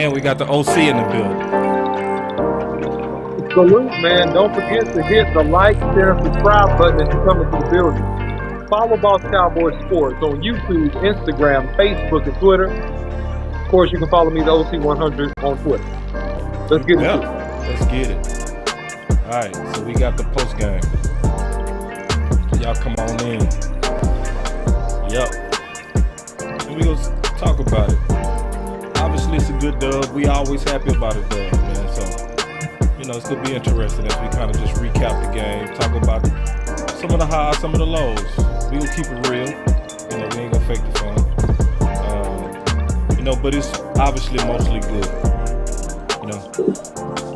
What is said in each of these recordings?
And we got the OC in the building. Salute, man. Don't forget to hit the like, share, and subscribe button as you come into the building. Follow Boss Cowboy Sports on YouTube, Instagram, Facebook, and Twitter. Of course, you can follow me, the OC100, on Twitter. Let's get it. Let's get it. All right, so we got the post game. Y'all come on in. Yep. And we gonna talk about it. Obviously, it's a good dub. We always happy about a dub, man. So, it's gonna be interesting as we kind of just recap the game, talk about some of the highs, some of the lows. We gonna keep it real. We ain't gonna fake the fun. But it's obviously mostly good.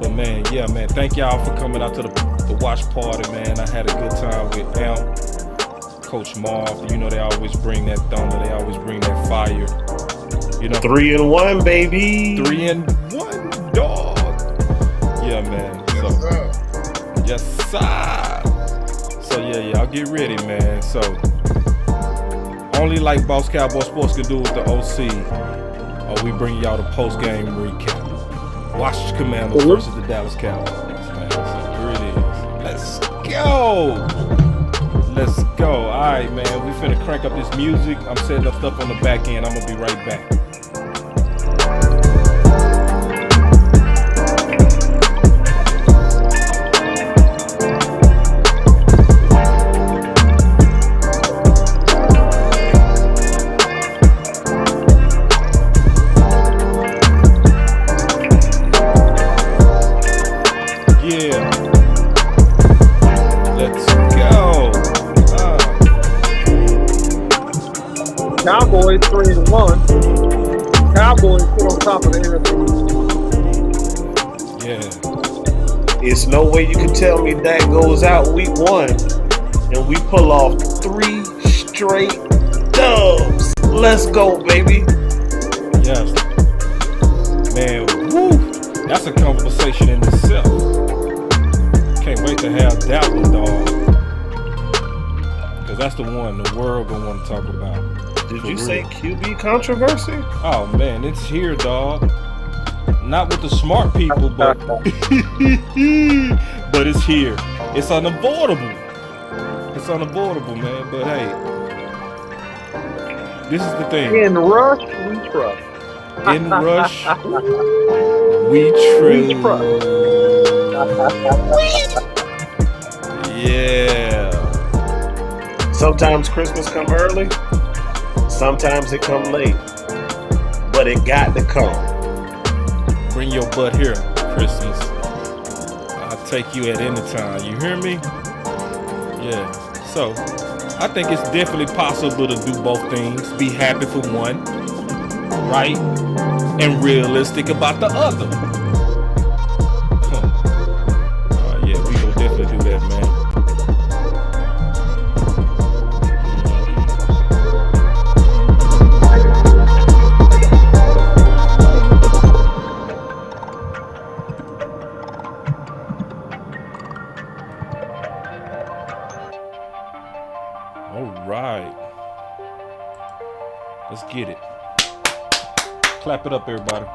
But man, thank y'all for coming out to the watch party, man. I had a good time with Amp, Coach Marv. They always bring that thunder. They always bring that fire. 3-1, baby. 3-1, dog. Yeah, man. Yes, sir. So y'all get ready, man. So only like Boss Cowboy Sports can do with the OC. We bring y'all the post game recap. Washington Commanders versus the Dallas Cowboys. Man, so here it is. Let's go. All right, man. We finna crank up this music. I'm setting up stuff on the back end. I'm gonna be right back. Cowboys 3-1. Cowboys sit on top of the NFC. Yeah. It's no way you can tell me that goes out week 1 and we pull off 3 straight dubs. Let's go, baby. Yes. Man, woo. That's a conversation in itself. Can't wait to have that one, dog. Because that's the one the world gonna want to talk about. Did you say QB controversy? Oh man, it's here, dog. Not with the smart people, but but it's here. It's unavoidable. It's unavoidable, man. But hey, this is the thing. In rush, we trust. In rush, we trust. Yeah. Sometimes Christmas come early. Sometimes it come late, but it got to come. Bring your butt here, Christmas. I'll take you at any time. You hear me? Yeah. So, I think it's definitely possible to do both things. Be happy for one, right? And realistic about the other. Yeah, we gonna definitely do that, man. Let's get it. Clap it up, everybody.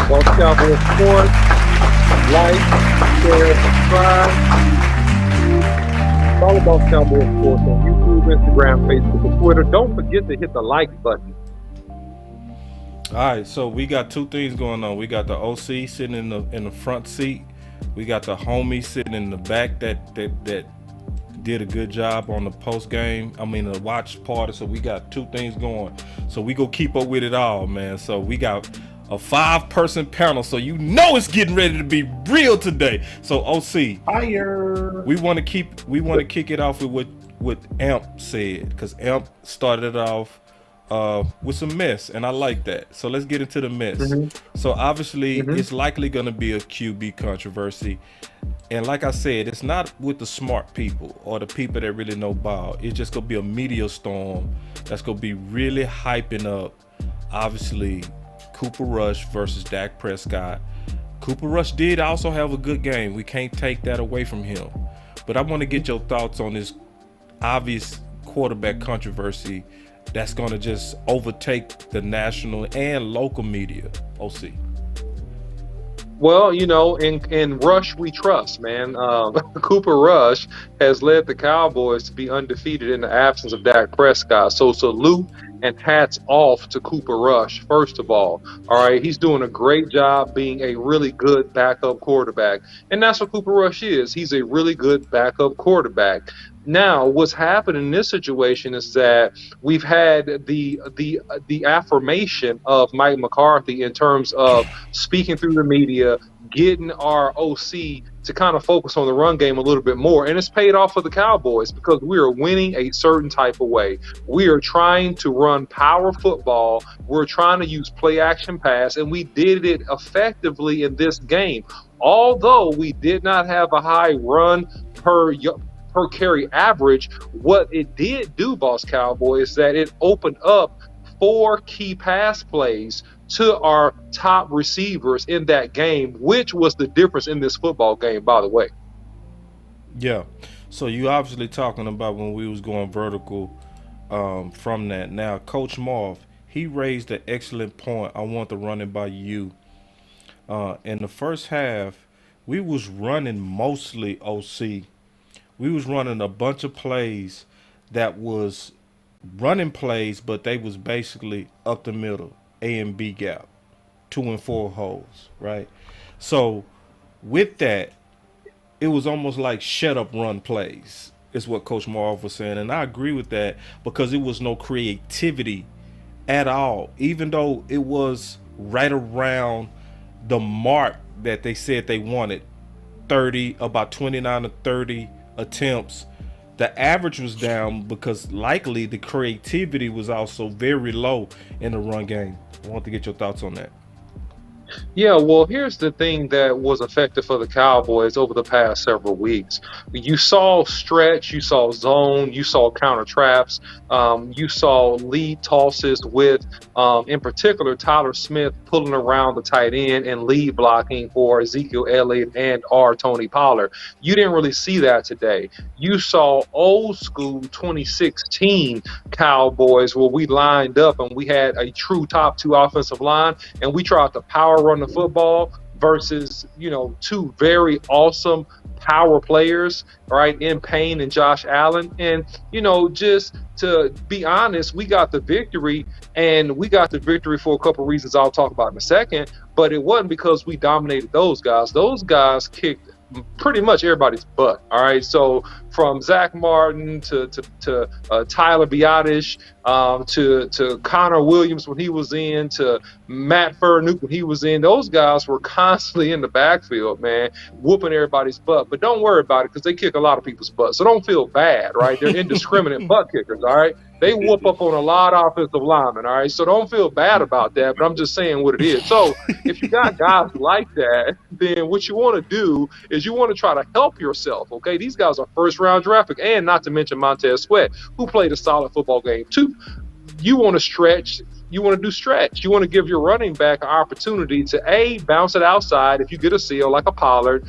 Boss Cowboy Sports. Like, share, subscribe. Follow Boss Cowboy Sports on YouTube, Instagram, Facebook, and Twitter. Don't forget to hit the like button. All right, so we got 2 things going on. We got the OC sitting in the front seat. We got the homie sitting in the back that did a good job on the post game. The watch party. So we got 2 things going. So we go keep up with it all, man. So we got a 5-person panel. So it's getting ready to be real today. So OC, fire. We want to kick it off with what Amp said, because Amp started off with some mess, and I like that. So let's get into the mess. So obviously it's likely going to be a QB controversy. And like I said, it's not with the smart people or the people that really know ball. It's just going to be a media storm that's going to be really hyping up, obviously, Cooper Rush versus Dak Prescott. Cooper Rush did also have a good game. We can't take that away from him. But I want to get your thoughts on this obvious quarterback controversy that's going to just overtake the national and local media, OC? Well, in Rush we trust, man. Cooper Rush has led the Cowboys to be undefeated in the absence of Dak Prescott. So salute and hats off to Cooper Rush, first of all. All right, he's doing a great job being a really good backup quarterback. And that's what Cooper Rush is. He's a really good backup quarterback. Now, what's happened in this situation is that we've had the affirmation of Mike McCarthy in terms of speaking through the media, getting our OC to kind of focus on the run game a little bit more. And it's paid off for the Cowboys because we are winning a certain type of way. We are trying to run power football. We're trying to use play action pass, and we did it effectively in this game. Although we did not have a high run per carry average, what it did do, Boss Cowboy, is that it opened up 4 key pass plays to our top receivers in that game, which was the difference in this football game, by the way. Yeah. So you obviously talking about when we was going vertical from that. Now, Coach Moore, he raised an excellent point. I want to run it by you. In the first half, we was running mostly OC. We was running a bunch of plays that was running plays, but they was basically up the middle, A and B gap, 2 and 4 holes, right? So with that, it was almost like shut up run plays, is what Coach Moore was saying. And I agree with that because it was no creativity at all, even though it was right around the mark that they said they wanted, about 29 to 30 attempts. The average was down because likely the creativity was also very low in the run game. I want to get your thoughts on that. Yeah, well, here's the thing that was effective for the Cowboys over the past several weeks. You saw stretch, you saw zone, you saw counter traps, you saw lead tosses with, in particular, Tyler Smith pulling around the tight end and lead blocking for Ezekiel Elliott and Tony Pollard. You didn't really see that today. You saw old school 2016 Cowboys where we lined up and we had a true top 2 offensive line and we tried to power run the football versus, 2 very awesome power players, right, in Payne and Josh Allen. And, just to be honest, we got the victory, and we got the victory for a couple of reasons I'll talk about in a second, but it wasn't because we dominated those guys. Those guys kicked pretty much everybody's butt. All right. So from Zach Martin to Tyler Biotish, to Connor Williams when he was in, to Matt Furnuke when he was in, those guys were constantly in the backfield, man, whooping everybody's butt. But don't worry about it because they kick a lot of people's butt. So don't feel bad, right? They're indiscriminate butt kickers, all right? They whoop up on a lot of offensive linemen, all right? So don't feel bad about that, but I'm just saying what it is. So if you got guys like that, then what you want to do is you want to try to help yourself, okay? These guys are first-round draft pick, and not to mention Montez Sweat, who played a solid football game too. You want to stretch. You want to do stretch. You want to give your running back an opportunity to, A, bounce it outside if you get a seal like a Pollard.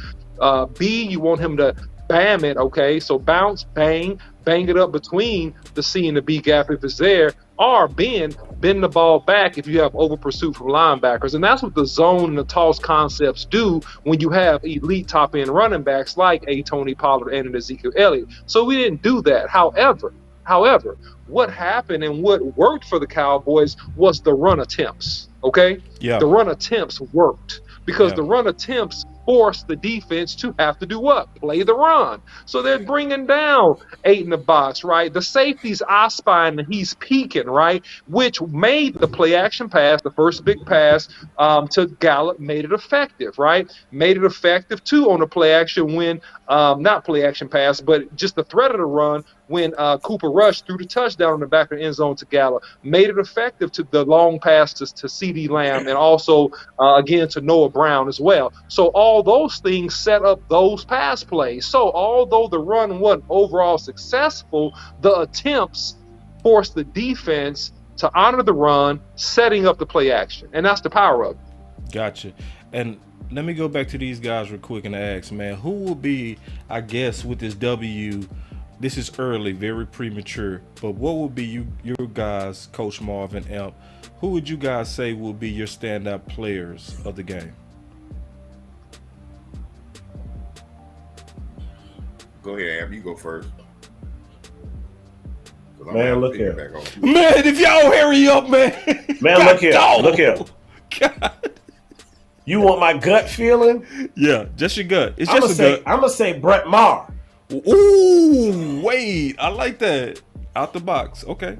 B, you want him to bam it, okay? So bounce, bang it up between the C and the B gap if it's there, or bend the ball back if you have over pursuit from linebackers. And that's what the zone and the toss concepts do when you have elite top end running backs like a Tony Pollard and an Ezekiel Elliott. So we didn't do that. However, what happened and what worked for the Cowboys was the run attempts, okay? Yeah. The run attempts worked because the run attempts force the defense to have to do what? Play the run. So they're bringing down 8 in the box, right? The safety's I-spine and he's peeking, right? Which made the play action pass, the first big pass to Gallup, made it effective, right? Made it effective too on the play action when, not play action pass, but just the threat of the run when Cooper Rush threw the touchdown in the back of the end zone to Gallup. Made it effective to the long pass to CeeDee Lamb and also, again, to Noah Brown as well. So all those things set up those pass plays. So although the run wasn't overall successful, the attempts forced the defense to honor the run, setting up the play action. And that's the power of it. Gotcha. And let me go back to these guys real quick and ask, man, who will be, I guess, with this W, this is early, very premature, but what would be your guys, Coach Marvin Amp? Who would you guys say will be your standout players of the game? Go ahead, Amp. You go first. Man, look here. Man, if y'all hurry up, man. Man, God, look here. dog. Look here. God. You want my gut feeling? Yeah, just your gut. It's just a gut. I'm gonna say Brett Maher. Ooh, wait. I like that. Out the box. Okay.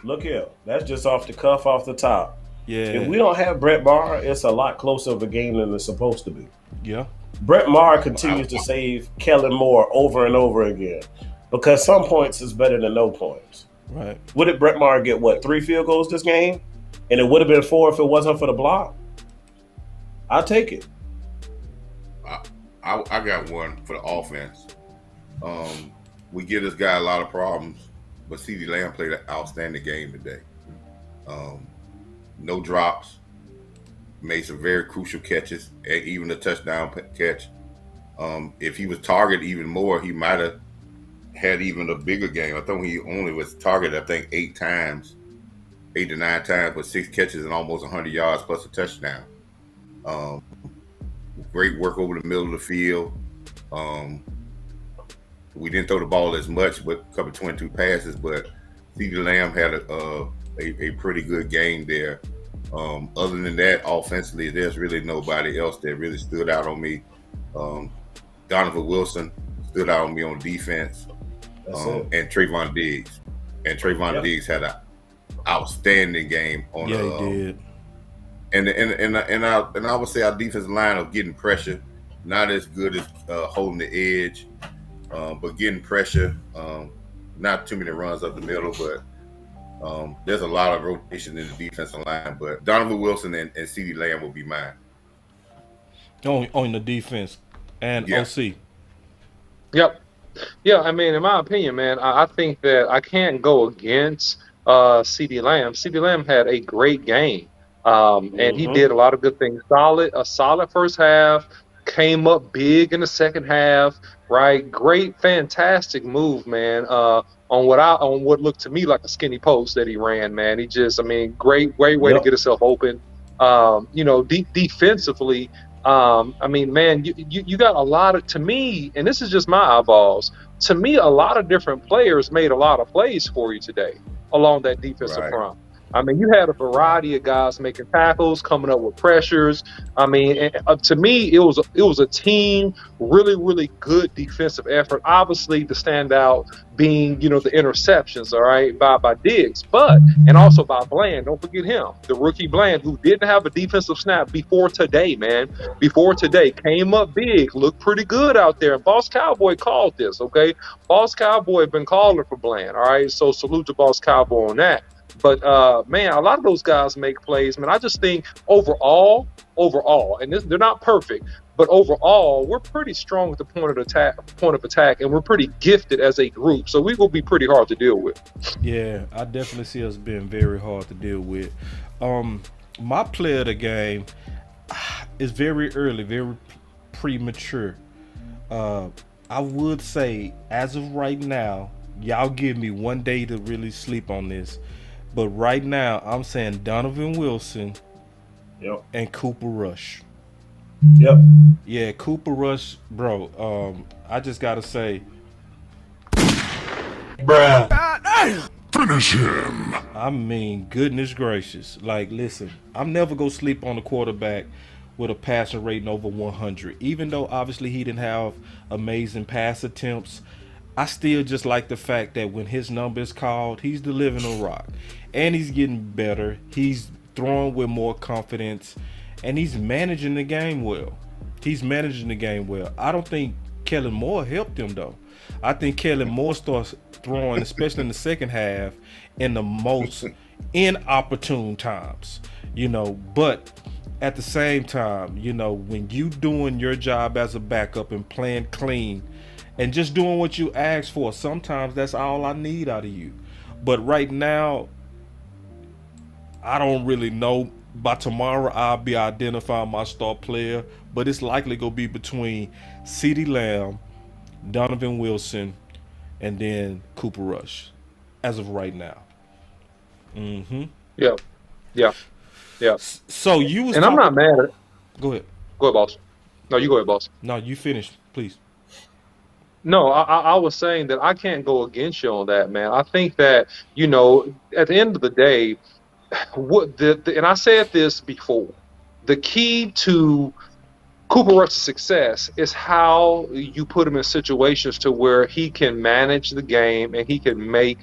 Look here. That's just off the cuff, off the top. Yeah. If we don't have Brett Maher, it's a lot closer of a game than it's supposed to be. Yeah. Brett Maher continues to save Kellen Moore over and over again because some points is better than no points. Right. What did Brett Maher get? 3 field goals this game? And it would have been 4 if it wasn't for the block? I'll take it. I got one for the offense. We give this guy a lot of problems, but CeeDee Lamb played an outstanding game today. No drops, made some very crucial catches, and even a touchdown catch. If he was targeted even more, he might have had even a bigger game. I thought he only was targeted, I think, 8 to 9 times, with 6 catches and almost 100 yards plus a touchdown. Great work over the middle of the field. We didn't throw the ball as much, but a couple 22 passes, but CeeDee Lamb had a pretty good game there. Other than that, offensively, there's really nobody else that really stood out on me. Donovan Wilson stood out on me on defense, and Trayvon Diggs. And Trayvon Diggs had an outstanding game on. Yeah, he did. And I would say our defensive line of getting pressure, not as good as holding the edge, but getting pressure. Not too many runs up the middle, but there's a lot of rotation in the defensive line. But Donovan Wilson and CeeDee Lamb will be mine. On the defense and OC. Yep. Yeah, I mean, in my opinion, man, I think that I can't go against CeeDee Lamb. CeeDee Lamb had a great game. And he did a lot of good things. A solid first half, came up big in the second half, right? Great, fantastic move, man. On what looked to me like a skinny post that he ran, man. He just, great way to get himself open. Defensively, man, you got a lot of, to me, and this is just my eyeballs, to me, a lot of different players made a lot of plays for you today along that defensive front. You had a variety of guys making tackles, coming up with pressures. To me, it was a team, really, really good defensive effort. Obviously, the standout being, the interceptions, all right, by Diggs, and also by Bland. Don't forget him, the rookie Bland, who didn't have a defensive snap before today, man. Before today, came up big, looked pretty good out there. And Boss Cowboy called this, okay? Boss Cowboy been calling for Bland, all right? So salute to Boss Cowboy on that. But, man, a lot of those guys make plays. Man, I just think overall, and they're not perfect, but overall, we're pretty strong at the point of attack, and we're pretty gifted as a group. So we will be pretty hard to deal with. Yeah, I definitely see us being very hard to deal with. My play of the game is very early, very premature. I would say, as of right now, y'all give me one day to really sleep on this. But right now, I'm saying Donovan Wilson and Cooper Rush. Yep. Yeah, Cooper Rush, bro. I just got to say. Bruh. Finish him. Goodness gracious. Like, listen, I'm never going to sleep on a quarterback with a passing rating over 100. Even though, obviously, he didn't have amazing pass attempts, I still just like the fact that when his number is called, he's delivering a rock. And he's getting better. He's throwing with more confidence. And he's managing the game well. I don't think Kellen Moore helped him, though. I think Kellen Moore starts throwing, especially in the second half, in the most inopportune times. But at the same time, when you doing your job as a backup and playing clean, and just doing what you ask for, sometimes that's all I need out of you. But right now, I don't really know. By tomorrow, I'll be identifying my star player. But it's likely going to be between CeeDee Lamb, Donovan Wilson, and then Cooper Rush, as of right now. Yeah. So you was and I'm not mad at it. Go ahead. Go ahead, boss. No, you go ahead, boss. No, you finish, please. No, I was saying that I can't go against you on that, man. I think that, at the end of the day, and I said this before, the key to Cooper Rush's success is how you put him in situations to where he can manage the game and he can make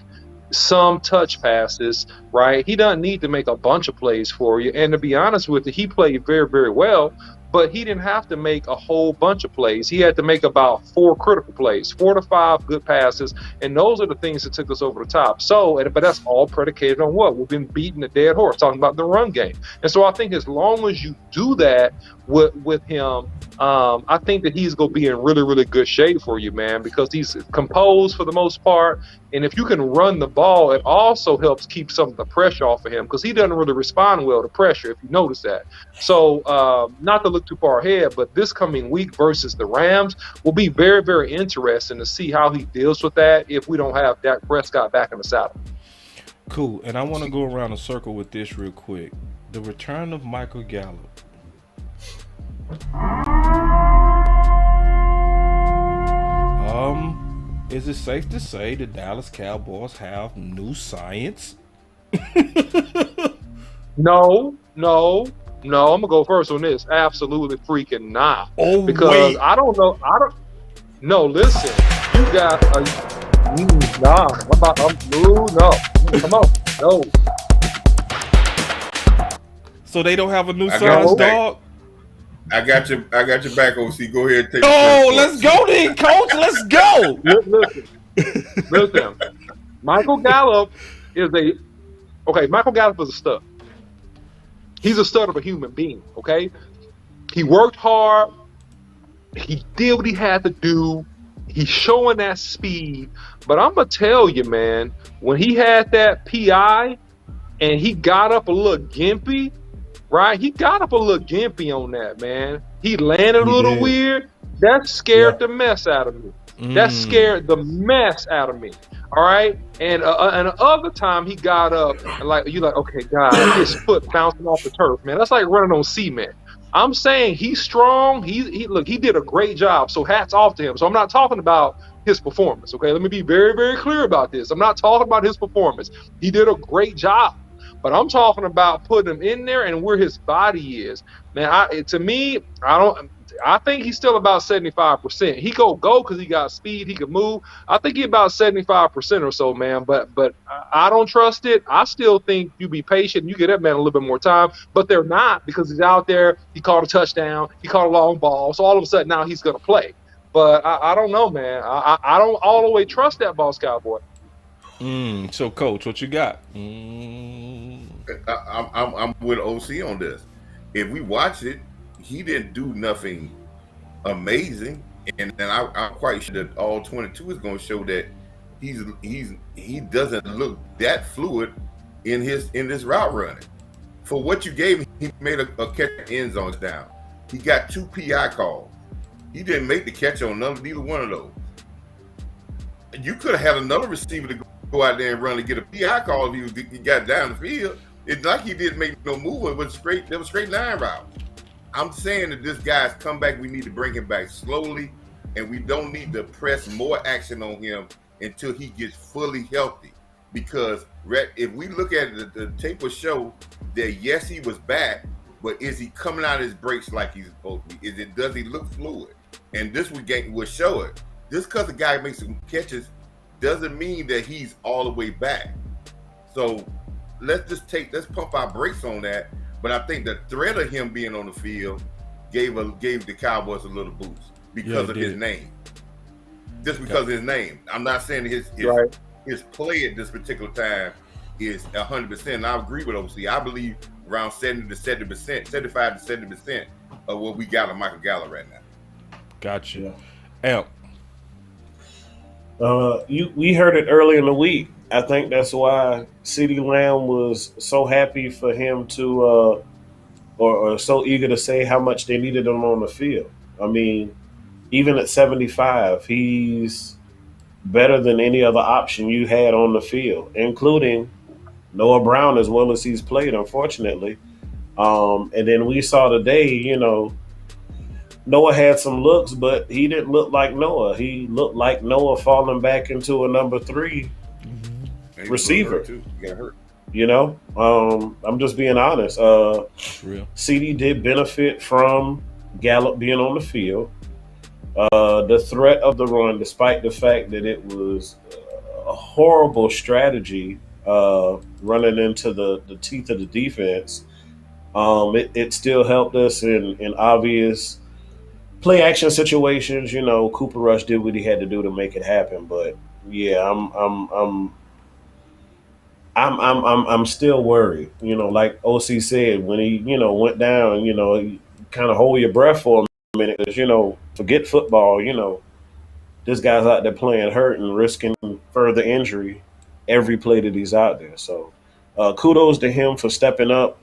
some touch passes, right? He doesn't need to make a bunch of plays for you. And to be honest with you, he played very, very well, but he didn't have to make a whole bunch of plays. He had to make about 4 critical plays, 4 to 5 good passes, and those are the things that took us over the top. But that's all predicated on what? We've been beating a dead horse, talking about the run game. And so I think as long as you do that with him, I think that he's going to be in really, really good shape for you, man, because he's composed for the most part. And if you can run the ball, it also helps keep some of the pressure off of him because he doesn't really respond well to pressure, if you notice that. So not to look too far ahead, but this coming week versus the Rams will be very, very interesting to see how he deals with that if we don't have Dak Prescott back in the saddle. Cool. And I want to go around a circle with this real quick. The return of Michael Gallup. Is it safe to say the Dallas Cowboys have new science? No. I'm gonna go first on this. Absolutely freaking not. Oh, because wait. I don't know. No, listen. You got a nah. What about no? Come on, no. So they don't have a new science, dog. I got your back, OC. Go ahead and take. Oh, let's go then, coach. Let's go. Listen. Michael Gallup is Michael Gallup is a stud. He's a stud of a human being. Okay, he worked hard. He did what he had to do. He's showing that speed. But I'm gonna tell you, man, when he had that PI and he got up a little gimpy. Right? He got up a little gimpy on that, man. He landed a little weird. That scared the mess out of me. That scared the mess out of me. All right? And the other time he got up and okay, God, his foot bouncing off the turf, man. That's like running on cement. I'm saying he's strong. He did a great job. So hats off to him. So I'm not talking about his performance. Okay, let me be very, very clear about this. I'm not talking about his performance. He did a great job. But I'm talking about putting him in there and where his body is, man. I think he's still about 75%. He go because he got speed. He can move. I think he's about 75% or so, man. But I don't trust it. I still think you be patient. You get that man a little bit more time. But they're not because he's out there. He caught a touchdown. He caught a long ball. So all of a sudden now he's gonna play. But I don't know, man. I don't all the way trust that boss cowboy. So, Coach, what you got? I'm with OC on this. If we watch it, he didn't do nothing amazing, and I'm quite sure that all 22 is going to show that he doesn't look that fluid in this route running. For what you gave him, he made a catch end zones down. He got 2 PI calls. He didn't make the catch on neither one of those. You could have had another receiver to go out there and run and get a PI call if he got down the field. It's like he didn't make no move. It was straight line route. I'm saying that this guy's come back. We need to bring him back slowly, and we don't need to press more action on him until he gets fully healthy. Because if we look at it, the tape will show that yes, he was back, but is he coming out of his breaks like he's supposed to be? Does he look fluid? And this will show it. Just because the guy makes some catches doesn't mean that he's all the way back. So let's pump our brakes on that. But I think the threat of him being on the field gave the Cowboys a little boost because of his name. Just because of his name. I'm not saying his play at this particular time is 100%. And I agree with OC. I believe around 70 to 70%, 75 to 70% of what we got on Michael Gallup right now. Gotcha. Amp. We heard it early in the week. I think that's why CeeDee Lamb was so happy for him to, or so eager to say how much they needed him on the field. I mean, even at 75, he's better than any other option you had on the field, including Noah Brown as well as he's played, unfortunately. And then we saw today, Noah had some looks, but he didn't look like Noah. He looked like Noah falling back into a number 3 receiver. He got hurt. I'm just being honest. CD did benefit from Gallup being on the field. The threat of the run, despite the fact that it was a horrible strategy running into the teeth of the defense, it still helped us in obvious play action situations. Cooper Rush did what he had to do to make it happen. But yeah, I'm still worried. Like OC said, when he went down, you kind of hold your breath for a minute because forget football. This guy's out there playing hurt and risking further injury every play that he's out there. So kudos to him for stepping up.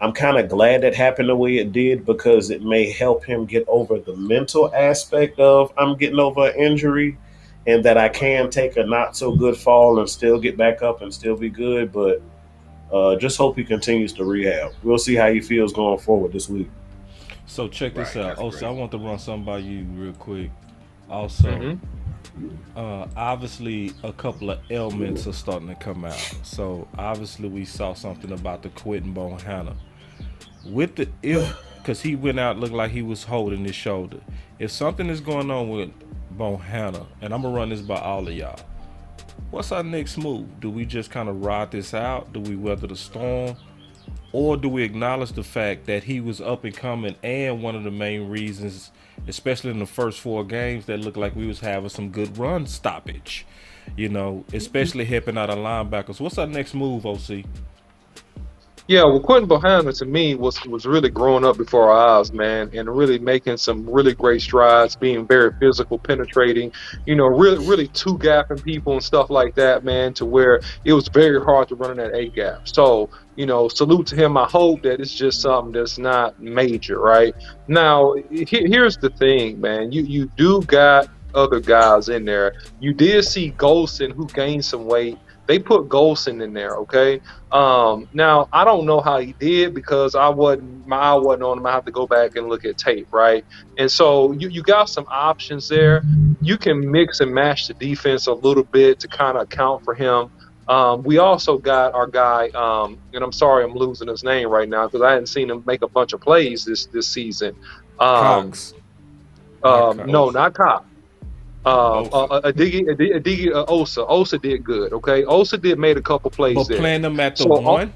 I'm kind of glad that happened the way it did because it may help him get over the mental aspect of I'm getting over an injury and that I can take a not so good fall and still get back up and still be good. But just hope he continues to rehab. We'll see how he feels going forward this week. So check this out. Also, I want to run something by you real quick. Also, obviously a couple of ailments are starting to come out. So obviously we saw something about the quitting Bohanna. Because he went out, looked like he was holding his shoulder. If something is going on with Bohanna, and I'm gonna run this by all of y'all, what's our next move? Do we just kind of ride this out? Do we weather the storm? Or do we acknowledge the fact that he was up and coming and one of the main reasons, especially in the first 4 games, that looked like we was having some good run stoppage, especially helping out our linebackers? What's our next move, OC? Yeah, well, Quentin Bohanna to me was really growing up before our eyes, man, and really making some really great strides, being very physical, penetrating, really two-gapping people and stuff like that, man, to where it was very hard to run in that A-gap. So, salute to him. I hope that it's just something that's not major, right? Now, here's the thing, man. You do got other guys in there. You did see Golson, who gained some weight. They put Golson in there, okay? Now, I don't know how he did because my eye wasn't on him. I have to go back and look at tape, right? And so you got some options there. You can mix and match the defense a little bit to kind of account for him. We also got our guy, and I'm sorry I'm losing his name right now because I hadn't seen him make a bunch of plays this season. Cox. No, not Cox. Osa. Osa did good. Okay, Osa made a couple plays but there. Playing them at the 1.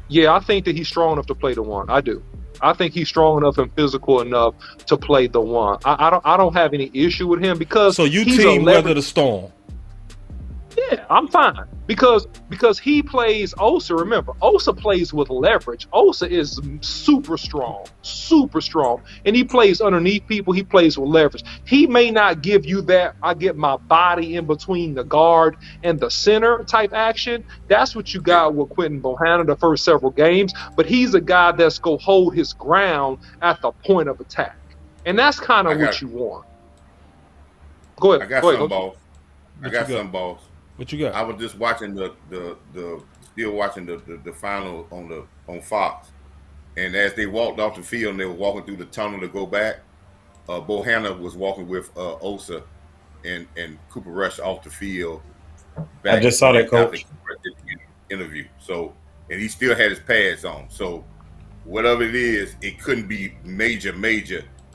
Yeah, I think that he's strong enough to play the 1. I do. I think he's strong enough and physical enough to play the 1. I don't have any issue with him because so you team weather the storm. Yeah, I'm fine because he plays Osa. Remember, Osa plays with leverage. Osa is super strong, and he plays underneath people. He plays with leverage. He may not give you that I get my body in between the guard and the center type action. That's what you got with Quentin Bohanna the first several games. But he's a guy that's go hold his ground at the point of attack, and that's kind of what you want. Go ahead. I got some balls. Boss. What you got? I was just watching the final on Fox, and as they walked off the field and they were walking through the tunnel to go back, Bohanna was walking with Osa and Cooper Rush off the field. I just saw that, Coach. Interview. So, and he still had his pads on. So, whatever it is, it couldn't be major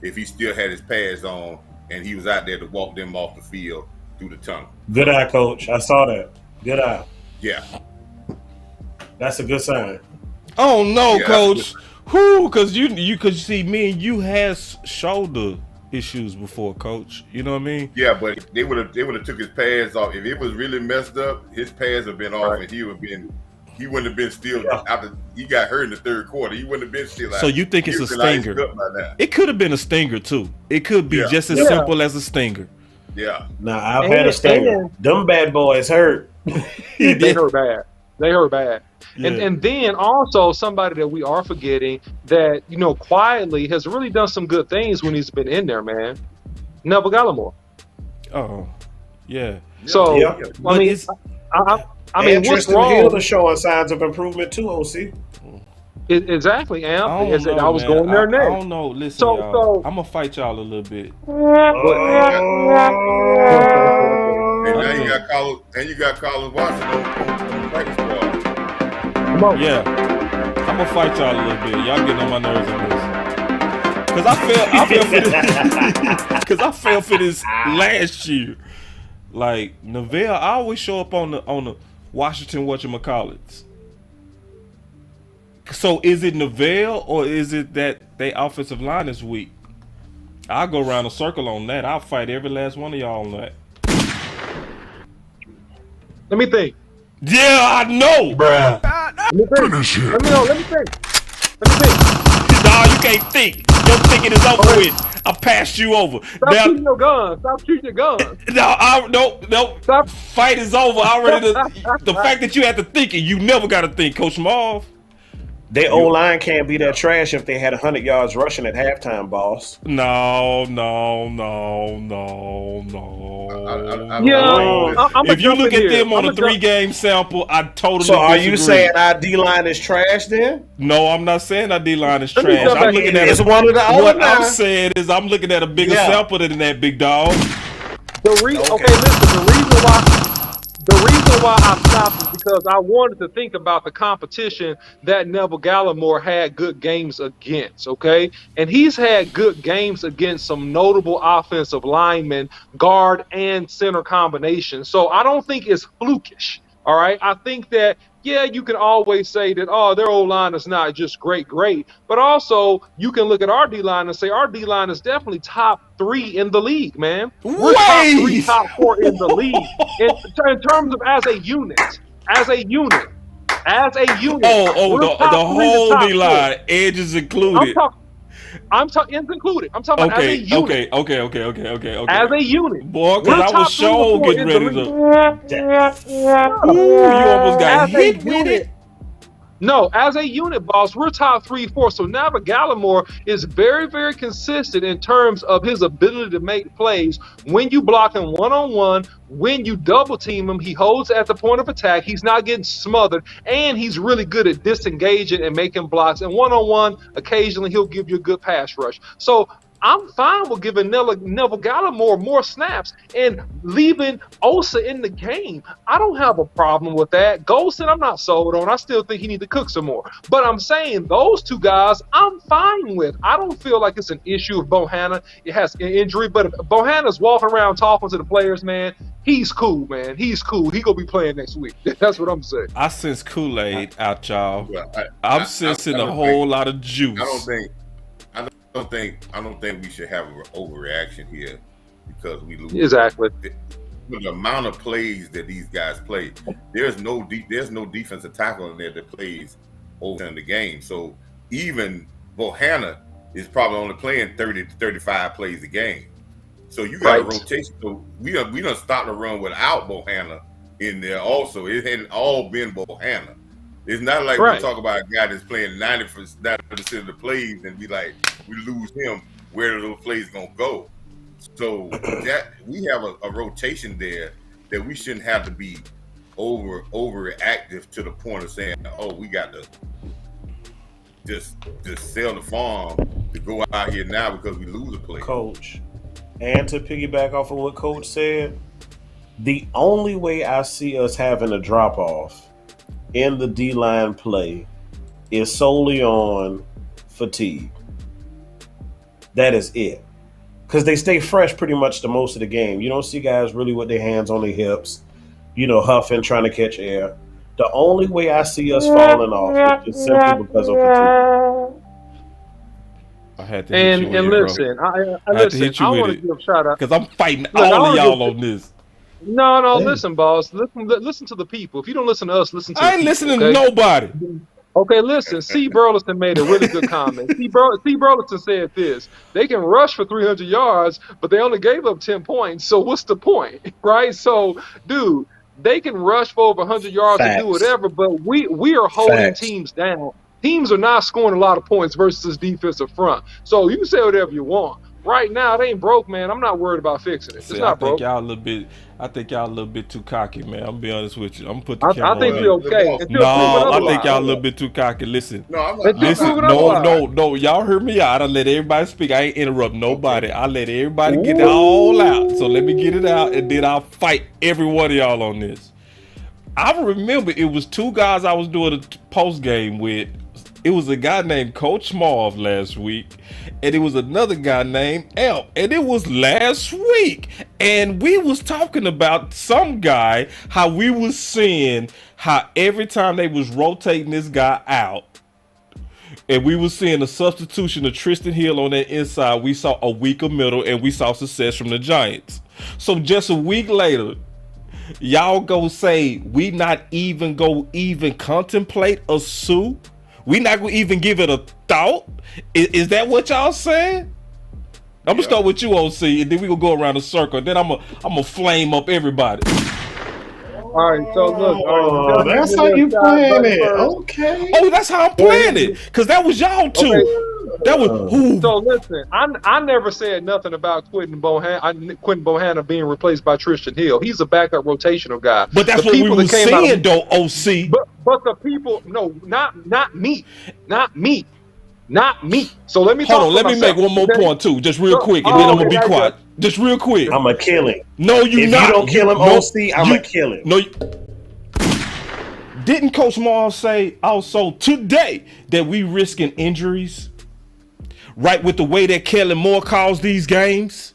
if he still had his pads on and he was out there to walk them off the field through the tunnel. Good eye, Coach. I saw that. Good eye. Yeah. That's a good sign. Oh no, Coach. Who? Because you see, me and you had shoulder issues before, Coach. You know what I mean? Yeah, but they would have took his pads off. If it was really messed up, his pads would have been off, and he wouldn't have been still after he got hurt in the third quarter. He wouldn't have been still out. So you think it's a stinger? It could have been a stinger too. It could be just as simple as a stinger. Yeah. Now I've had a stinger. Them bad boys hurt. They hurt bad. Yeah. And then also somebody that we are forgetting that, quietly has really done some good things when he's been in there, man. Neville Gallimore. Oh. Yeah. So I mean, I mean, what's wrong? Hill is showing signs of improvement too, OC. Exactly, Amp. I don't know, I was going there next. I don't know. Listen, y'all. I'm gonna fight y'all a little bit. And you got Colin Watson on the practice squad. Yeah, I'm gonna fight y'all a little bit. Y'all getting on my nerves on this. Cause I fell for this. Cause I fell for this last year. Like Neville, I always show up on the Washington Whatchamacallit. So is it Neville or is it that they offensive line is weak? I'll go around a circle on that. I'll fight every last one of y'all on that. Let me think. Yeah, I know, bruh. Let me think. Let me think. Nah, you can't think. Your thinking is over with. I passed you over. Stop shooting your gun. Stop shooting your gun. No. Stop. Fight is over. The fact that you had to think it, you never got to think, Coach Marv. Their O-line can't be that trash if they had 100 yards rushing at halftime, boss. No. If you look at them on a 3-game sample, I totally disagree. So are you saying our D-line is trash then? No, I'm not saying our D-line is trash. I'm looking at what I'm saying is I'm looking at a bigger sample than that, big dog. The reason why I stopped is because I wanted to think about the competition that Neville Gallimore had good games against, okay? And he's had good games against some notable offensive linemen, guard and center combination. So I don't think it's flukish, all right? I think that, yeah, you can always say that, oh, their O-line is not just great. But also, you can look at our D-line and say our D-line is definitely top 3 in the league, man. We're top 3, top 4 in the league in terms of as a unit. The whole D-line, edges included. I'm talking ends included. I'm talking about as a unit. Okay. As a unit. Boy, because I was sure getting ready to. You almost got hit with it. No, as a unit, boss, we're top 3, 4. So Neville Gallimore is very, very consistent in terms of his ability to make plays. When you block him one-on-one, when you double team him, he holds at the point of attack. He's not getting smothered, and he's really good at disengaging and making blocks. And one-on-one, occasionally he'll give you a good pass rush. So I'm fine with giving Neville Gallimore more snaps and leaving Osa in the game. I don't have a problem with that. Golson, I'm not sold on. I still think he needs to cook some more. But I'm saying those 2 guys, I'm fine with. I don't feel like it's an issue if Bohanna has an injury. But if Bohanna's walking around talking to the players, man, he's cool, man. He's cool. He gonna be playing next week. That's what I'm saying. I sense Kool-Aid out, y'all. I'm sensing a whole lot of juice. I don't think we should have an overreaction here because we lose. Exactly. The amount of plays that these guys play, there's no defensive tackle in there that plays over in the game. So even Bohanna is probably only playing 30 to 35 plays a game. So you got a rotation. So we done stopped the run without Bohanna in there. Also, it hadn't all been Bohanna. It's not like we talk about a guy that's playing 90% of the plays and be like, we lose him, where are those plays going to go? So that we have a rotation there that we shouldn't have to be overactive to the point of saying, oh, we got to just sell the farm to go out here now because we lose a play. Coach, and to piggyback off of what Coach said, the only way I see us having a drop-off in the D-line play is solely on fatigue. That is it. Because they stay fresh pretty much the most of the game. You don't see guys really with their hands on their hips, huffing, trying to catch air. The only way I see us falling off is just simply because of fatigue. I had to hit you with it, listen, bro. I want to give a shout out. Because I'm fighting all of y'all on this. No, listen, boss. Listen to the people. If you don't listen to us, listen to I ain't listening to nobody. Okay, listen. C. Burleson made a really good comment. C. Burleson said this: they can rush for 300 yards, but they only gave up 10 points. So what's the point, right? So, dude, they can rush for over 100 yards and do whatever, but we are holding teams down. Teams are not scoring a lot of points versus this defensive front. So you can say whatever you want. right now, it ain't broke, man. I'm not worried about fixing it. It's not broke. I think y'all a little bit too cocky, man. I'm gonna be honest with you. I'm gonna put the camera on. I think we're okay. No, I think y'all a little bit too cocky. Listen. No. Y'all heard me out. I let everybody speak. I ain't interrupt nobody. Okay. I let everybody get it all out. So let me get it out, and then I'll fight every one of y'all on this. I remember it was two guys I was doing a post game with. It was a guy named Coach Marv last week, and it was another guy named Elp, and it was last week. And we was talking about some guy, how we was seeing how every time they was rotating this guy out, and we was seeing a substitution of Tristan Hill on that inside, we saw a weaker middle, and we saw success from the Giants. So just a week later, y'all go say we not even contemplate a sue? We not gonna even give it a thought? Is that what y'all saying? I'm gonna start with you, OC, and then we gonna go around the circle. And then I'm gonna flame up everybody. All right, so look. That's how you playing it. Okay. Oh, that's how I'm playing it. Cause that was y'all too. Okay. That was who? So listen, I never said nothing about Quentin Bohanna being replaced by Tristan Hill. He's a backup rotational guy. But that's what we were saying, though, OC. But the people, no, not me. So let me hold on. Let me make one more point too, just real quick, and then I'm gonna be quiet. Just real quick. I'm gonna kill him. No, if you don't kill him, OC, I'm gonna kill him. No. Didn't Coach Moore say also today that we risking injuries? Right, with the way that Kellen Moore calls these games,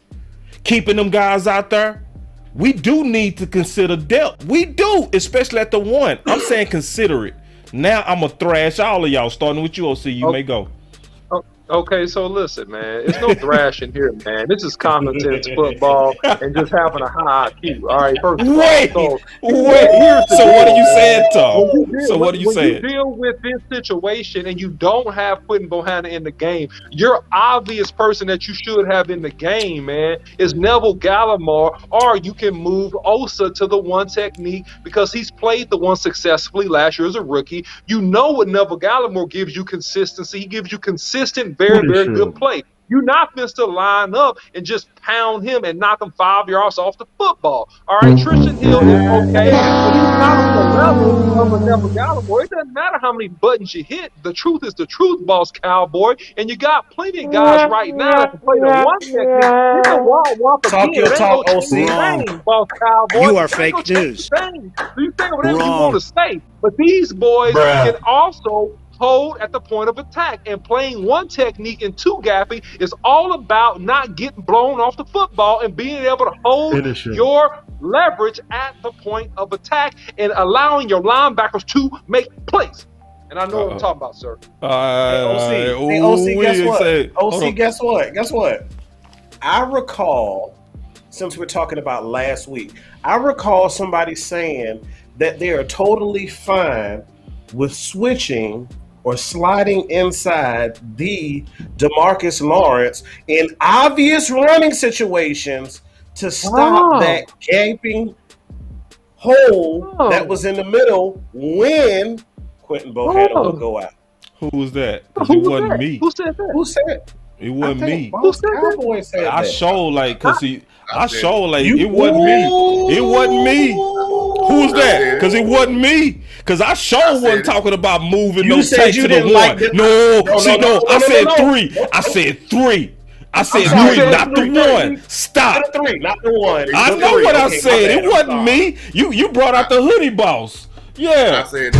keeping them guys out there, we do need to consider depth. We do, especially at the one. I'm saying consider it. Now I'm going to thrash all of y'all, starting with you, OC. You may go. Okay, so listen, man. It's no thrashing here, man. This is common sense football and just having a high IQ. All right, first of all. Wait. So what are you saying, Tom? So what are you saying? When you deal with this situation and you don't have Quentin Bohanna in the game, your obvious person that you should have in the game, man, is Neville Gallimore, or you can move Osa to the one technique because he's played the one successfully last year as a rookie. You know what Neville Gallimore gives you: consistency. He gives you consistent, very, very good play. You're not supposed to line up and just pound him and knock him 5 yards off the football. All right, Tristan Hill is okay, but he's not on the level of a Neville Gallimore. It doesn't matter how many buttons you hit. The truth is the truth, boss cowboy. And you got plenty of guys right now that can play the one technique. Talk your talk, OC. Boss cowboy. You are fake news. So you say whatever you want to say, but these boys can also hold at the point of attack, and playing one technique and two gapping is all about not getting blown off the football and being able to hold your leverage at the point of attack and allowing your linebackers to make plays. And I know what I'm talking about, sir. OC, guess what? OC, guess what? I recall, since we're talking about last week, I recall somebody saying that they are totally fine with switching or sliding inside the DeMarcus Lawrence in obvious running situations to stop that gaping hole that was in the middle when Quentin Bohanna would go out. Who was that? It wasn't me. Who said that? Who said? It wasn't me. Who said that? I showed like, cause it wasn't me. It wasn't me. Who's that? Cause it wasn't me. Cause I wasn't talking about moving no take to the one. No. I said three. I said three. I said three, not the one. Stop. Not the three, not the one. I know what I said. It wasn't me. You brought out the hoodie boss. Yeah. I said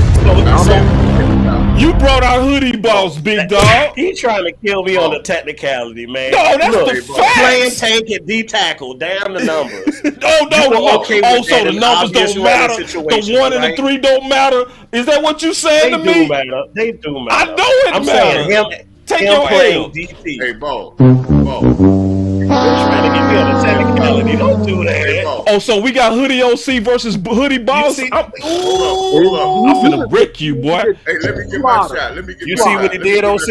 you brought out hoodie boss, big dog. He trying to kill me on the technicality, man. No, that's the facts. Playing tank and D tackle, damn the numbers. No. Okay, so the numbers don't matter. The 1 and the 3 don't matter. Is that what you saying to me? They do matter. I know it matters. Take your L. DT. Hey, Bo. You're trying to get me on the technicality. Don't do that. Oh, so we got Hoodie OC versus Hoodie Boss? I'm finna break you, boy. Hey, let me get my shot. You see what he did, OC?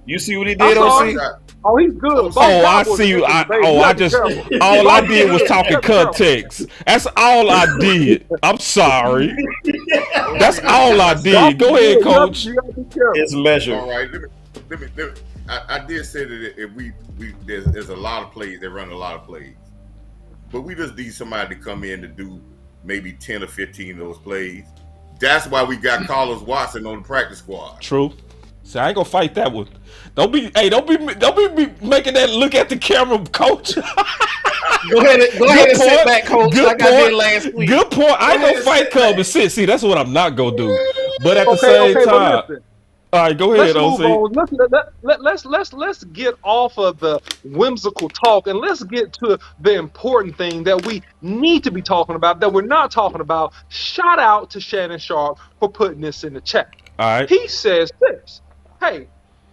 You see what he did, OC? Oh, he's good. Oh, I see you. All I did was talking context. That's all I did. I'm sorry. That's all I did. Go ahead, coach. It's measured. All right. I did say that if there's a lot of plays, they run a lot of plays, but we just need somebody to come in to do maybe 10 or 15 of those plays. That's why we got Carlos Watson on the practice squad. True. See, I ain't gonna fight that one. Don't be making that look at the camera, coach. Go ahead and sit back, coach. Like I did last week. Good point. I ain't gonna fight Cub and sit. See, that's what I'm not gonna do. But at the same time, all right, go ahead, OC. Let's get off of the whimsical talk and let's get to the important thing that we need to be talking about that we're not talking about. Shout out to Shannon Sharp for putting this in the chat. All right. He says this. Hey,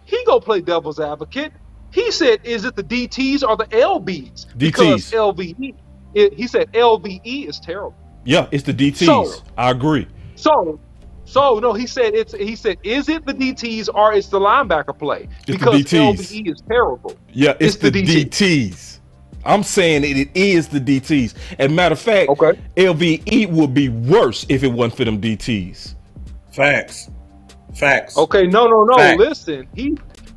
he go play devil's advocate. He said, is it the DTs or the LBs? DTs. Because LVE, he said LVE is terrible. Yeah, it's the DTs. So, I agree. So no, he said, is it the DTs or it's the linebacker play? It's because the DTs. LVE is terrible. Yeah, it's the DTs. I'm saying it is the DTs. And matter of fact, LVE would be worse if it wasn't for them DTs. Facts. Okay, no. Facts. Listen,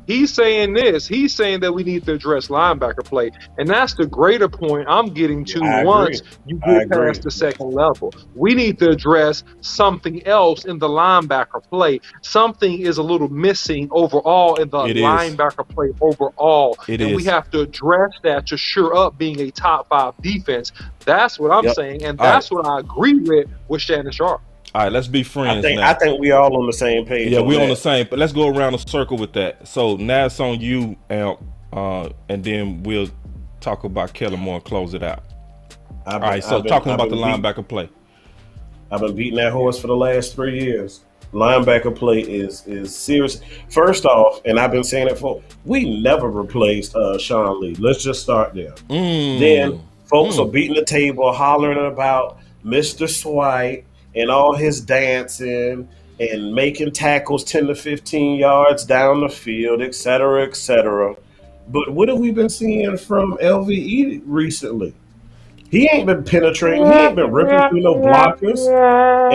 he's saying this. He's saying that we need to address linebacker play, and that's the greater point I'm getting to. Once you get past the second level, we need to address something else in the linebacker play. Something is a little missing overall in the linebacker play overall, we have to address that to shore up being a top 5 defense. That's what I'm saying, and that's what I agree with Shannon Sharp. All right, let's be friends. I think we all on the same page. Yeah, we're on the same. But let's go around the circle with that. So now it's on you, Amp, and then we'll talk about Kellen Moore and close it out. Talking about the linebacker play. I've been beating that horse for the last 3 years. Linebacker play is serious. First off, and I've been saying it we never replaced Sean Lee. Let's just start there. Then folks are beating the table, hollering about Mr. Swipe and all his dancing and making tackles 10 to 15 yards down the field, et cetera, et cetera. But what have we been seeing from LVE recently? He ain't been penetrating. He ain't been ripping through no blockers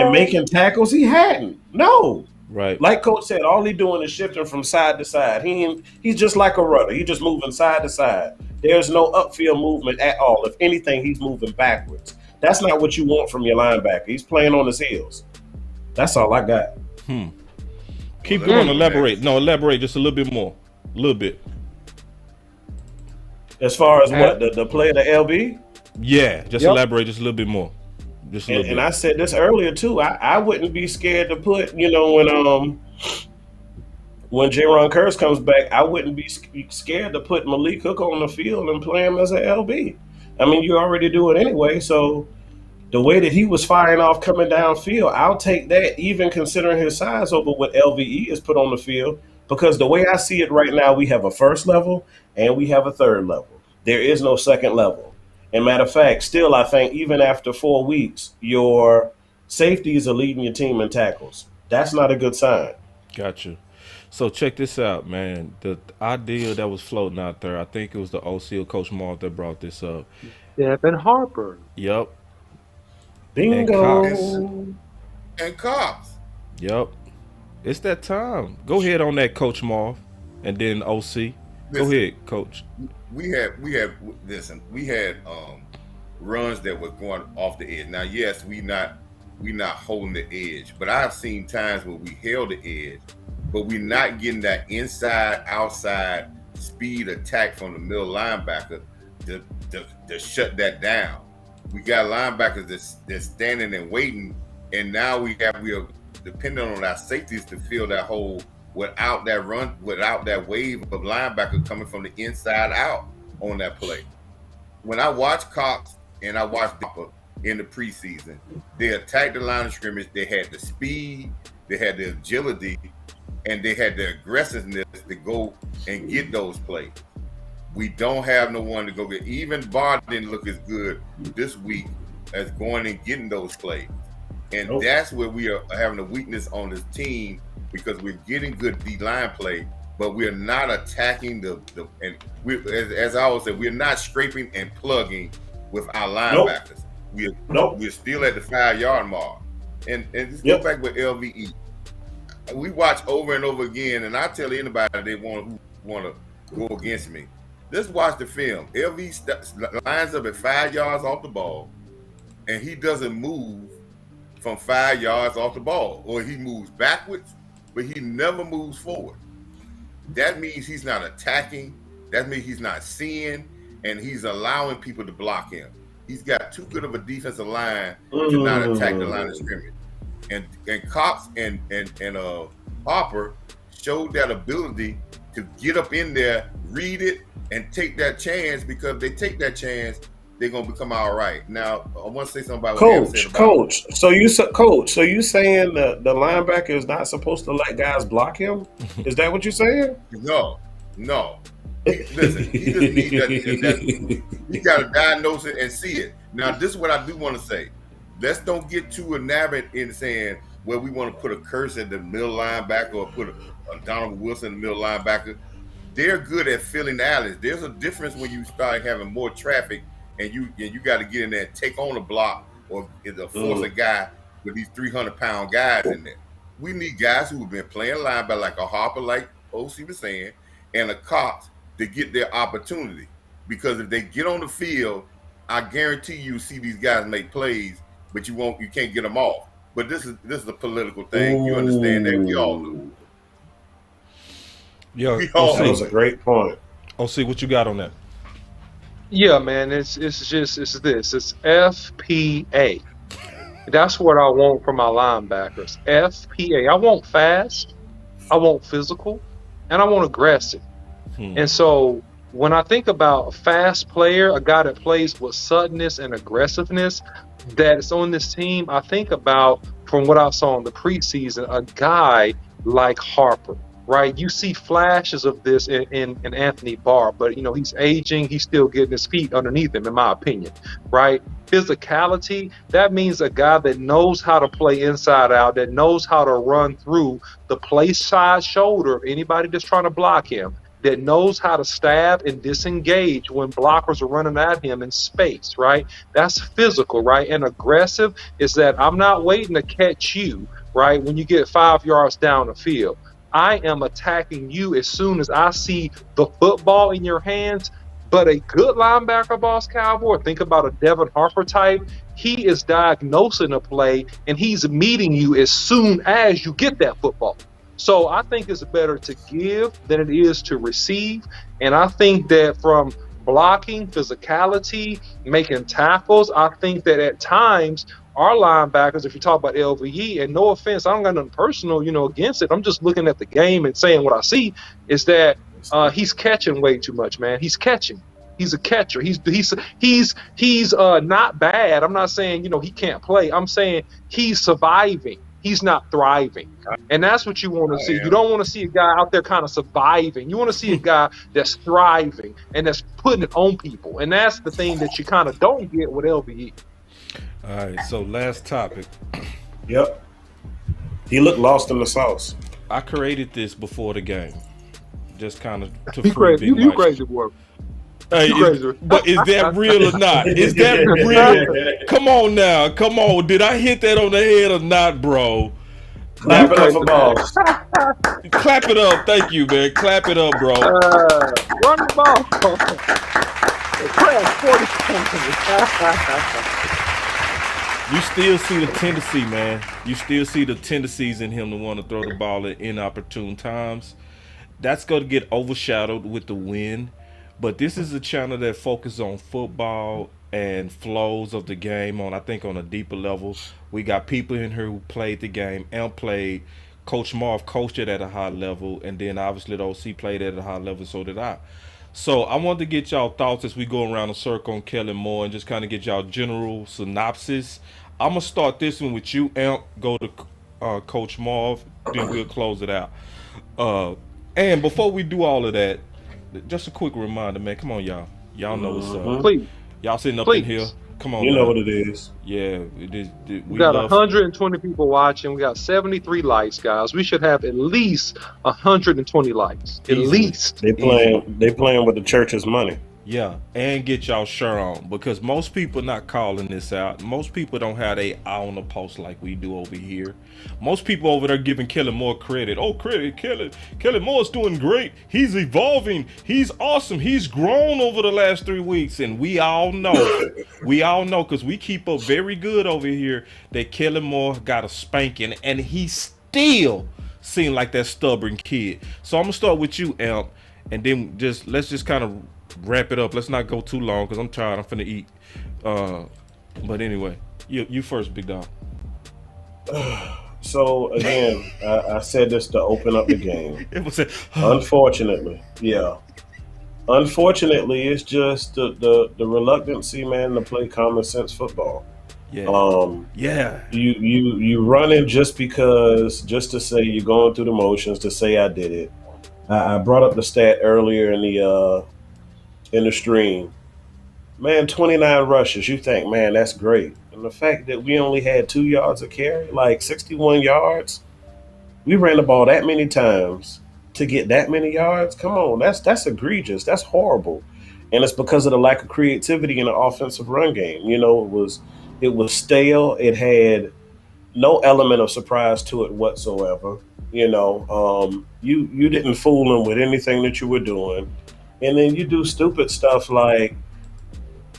and making tackles. He hadn't. No. Right. Like Coach said, all he doing is shifting from side to side. He's just like a runner. He's just moving side to side. There's no upfield movement at all. If anything, he's moving backwards. That's not what you want from your linebacker. He's playing on his heels. That's all I got. Keep going. Elaborate. No, elaborate just a little bit more. A little bit. As far as what? The play of the LB? Yeah, just elaborate just a little bit more. Just a little bit. And I said this earlier too. I wouldn't be scared to put, when Jaron Curse comes back, I wouldn't be scared to put Malik Hook on the field and play him as an LB. I mean, you already do it anyway. So the way that he was firing off coming downfield, I'll take that, even considering his size, over what LVE is put on the field. Because the way I see it right now, we have a first level and we have a third level. There is no second level. And matter of fact, still, I think even after 4 weeks, your safeties are leading your team in tackles. That's not a good sign. Gotcha. So check this out, man. The idea that was floating out there, I think it was the OC or Coach Moore that brought this up. Devin Harper. Yep. Bingo. And Cox. Yep. It's that time. Go ahead on that, Coach Moore, and then OC. Go ahead, Coach. We had runs that were going off the edge. Now, yes, we not holding the edge, but I've seen times where we held the edge, but we're not getting that inside, outside speed attack from the middle linebacker to shut that down. We got linebackers that's standing and waiting, and now we are depending on our safeties to fill that hole without that run, without that wave of linebacker coming from the inside out on that play. When I watched Cox and I watched Dipper in the preseason, they attacked the line of scrimmage. They had the speed, they had the agility, and they had the aggressiveness to go and get those plays. We don't have no one to go get. Even Barr didn't look as good this week as going and getting those plays. And that's where we are having a weakness on this team, because we're getting good D-line play, but we're not attacking as I always say, we're not scraping and plugging with our linebackers. We're still at the 5-yard mark. And just go back with LVE. we watch over and over again, and I tell anybody they want to go against me, just watch the film. LV lines up at 5 yards off the ball, and he doesn't move from 5 yards off the ball, or he moves backwards, but he never moves forward. That means he's not attacking. That means he's not seeing, and he's allowing people to block him. He's got too good of a defensive line to not attack the line of scrimmage. And Cox and Harper showed that ability to get up in there, read it, and take that chance, because if they take that chance, they're gonna become all right. Now, I want to say something about Coach. So you saying the linebacker is not supposed to let guys block him? Is that what you're saying? No. Listen, he just needs that. He got to diagnose it and see it. Now, this is what I do want to say. Let's don't get too enamored in saying, well, we want to put a curse at the middle linebacker or put a Donald Wilson in the middle linebacker. They're good at filling the alleys. There's a difference when you start having more traffic and you got to get in there and take on a block or force a guy with these 300-pound guys in there. We need guys who have been playing linebacker, like a Harper, like OC was saying, and a Cox to get their opportunity. Because if they get on the field, I guarantee you see these guys make plays, but you can't get them off. But this is a political thing. You understand that? We all know. Yeah, that was a great point. OC, what you got on that? Yeah, man, it's FPA. That's what I want from my linebackers. FPA. I want fast, I want physical, and I want aggressive. And so when I think about a fast player, a guy that plays with suddenness and aggressiveness that's on this team, I think about, from what I saw in the preseason, a guy like Harper. Right, you see flashes of this in Anthony Barr, but he's aging. He's still getting his feet underneath him, in my opinion. Right, physicality. That means a guy that knows how to play inside out, that knows how to run through the play side shoulder of anybody that's trying to block him, that knows how to stab and disengage when blockers are running at him in space. Right, that's physical. Right, and aggressive is that I'm not waiting to catch you. Right, when you get 5 yards down the field. I am attacking you as soon as I see the football in your hands. But a good linebacker, Boss Cowboy, think about a Devin Harper type. He is diagnosing a play, and he's meeting you as soon as you get that football. So I think it's better to give than it is to receive. And I think that from blocking, physicality, making tackles, I think that at times our linebackers, if you talk about LVE, and no offense, I don't got nothing personal, against it. I'm just looking at the game and saying what I see is that he's catching way too much, man. He's catching. He's a catcher. He's not bad. I'm not saying, he can't play. I'm saying he's surviving. He's not thriving. And that's what you want to see. You don't want to see a guy out there kind of surviving. You want to see a guy that's thriving and that's putting it on people. And that's the thing that you kind of don't get with LVE. All right, so last topic. Yep. He looked lost in the sauce. I created this before the game. Just kind of to You crazy, you crazy, boy. Hey, but is that real or not? Is that real? Come on now. Come on. Did I hit that on the head or not, bro? Clap it up for Boss. Clap it up. Thank you, man. Clap it up, bro. Run the ball. You still see the tendency, man. You still see the tendencies in him to want to throw the ball at inopportune times. That's going to get overshadowed with the win. But this is a channel that focuses on football and flows of the game on, I think, on a deeper level. We got people in here who played the game and played. Coach Marv coached it at a high level, and then obviously the OC played it at a high level, so did I. So I wanted to get y'all thoughts as we go around the circle on Kellen Moore and just kind of get y'all general synopsis. I'm going to start this one with you, Amp. Go to Coach Marv, then we'll close it out. And before we do all of that, just a quick reminder, man. Come on, y'all. Y'all know what's up. Please. Y'all sitting up in here. Come on, you know what it is. Yeah. We got 120 people watching. We got 73 likes, guys. We should have at least 120 likes. At least. They playing with the church's money. Yeah, and get y'all shirt on, because most people not calling this out. Most people don't have their eye on the post like we do over here. Most people over there giving Kellen Moore credit. Oh, credit, Kellen Moore's doing great. He's evolving. He's awesome. He's grown over the last 3 weeks, and we all know, because we keep up very good over here, that Kellen Moore got a spanking, and he still seemed like that stubborn kid. So I'm gonna start with you, Amp, and then let's just kind of wrap it up. Let's not go too long because I'm tired. I'm finna eat. But anyway, you first, big dog. So again, I said this to open up the game. It was Unfortunately, it's just the reluctancy, man, to play common sense football. Yeah. You running just to say you're going through the motions, to say I did it. I brought up the stat earlier in the stream. Man, 29 rushes. You think, man, that's great. And the fact that we only had 2 yards of carry, like 61 yards, we ran the ball that many times to get that many yards. Come on, that's egregious. That's horrible. And it's because of the lack of creativity in the offensive run game. You know, it was stale. It had no element of surprise to it whatsoever. You know, you didn't fool them with anything that you were doing. And then you do stupid stuff like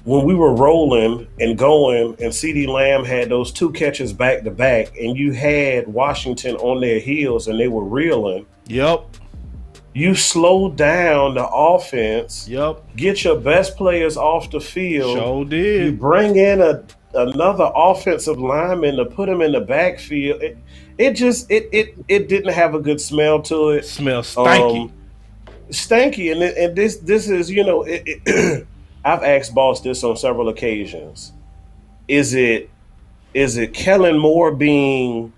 when we were rolling and going and CeeDee Lamb had those 2 catches back to back and you had Washington on their heels and they were reeling. Yep. You slow down the offense. Yep. Get your best players off the field. Sure did. You bring in another offensive lineman to put him in the backfield. It didn't have a good smell to it. Smells stanky. Stanky, and this is, you know, I've asked Boss this on several occasions. Is it Kellen Moore being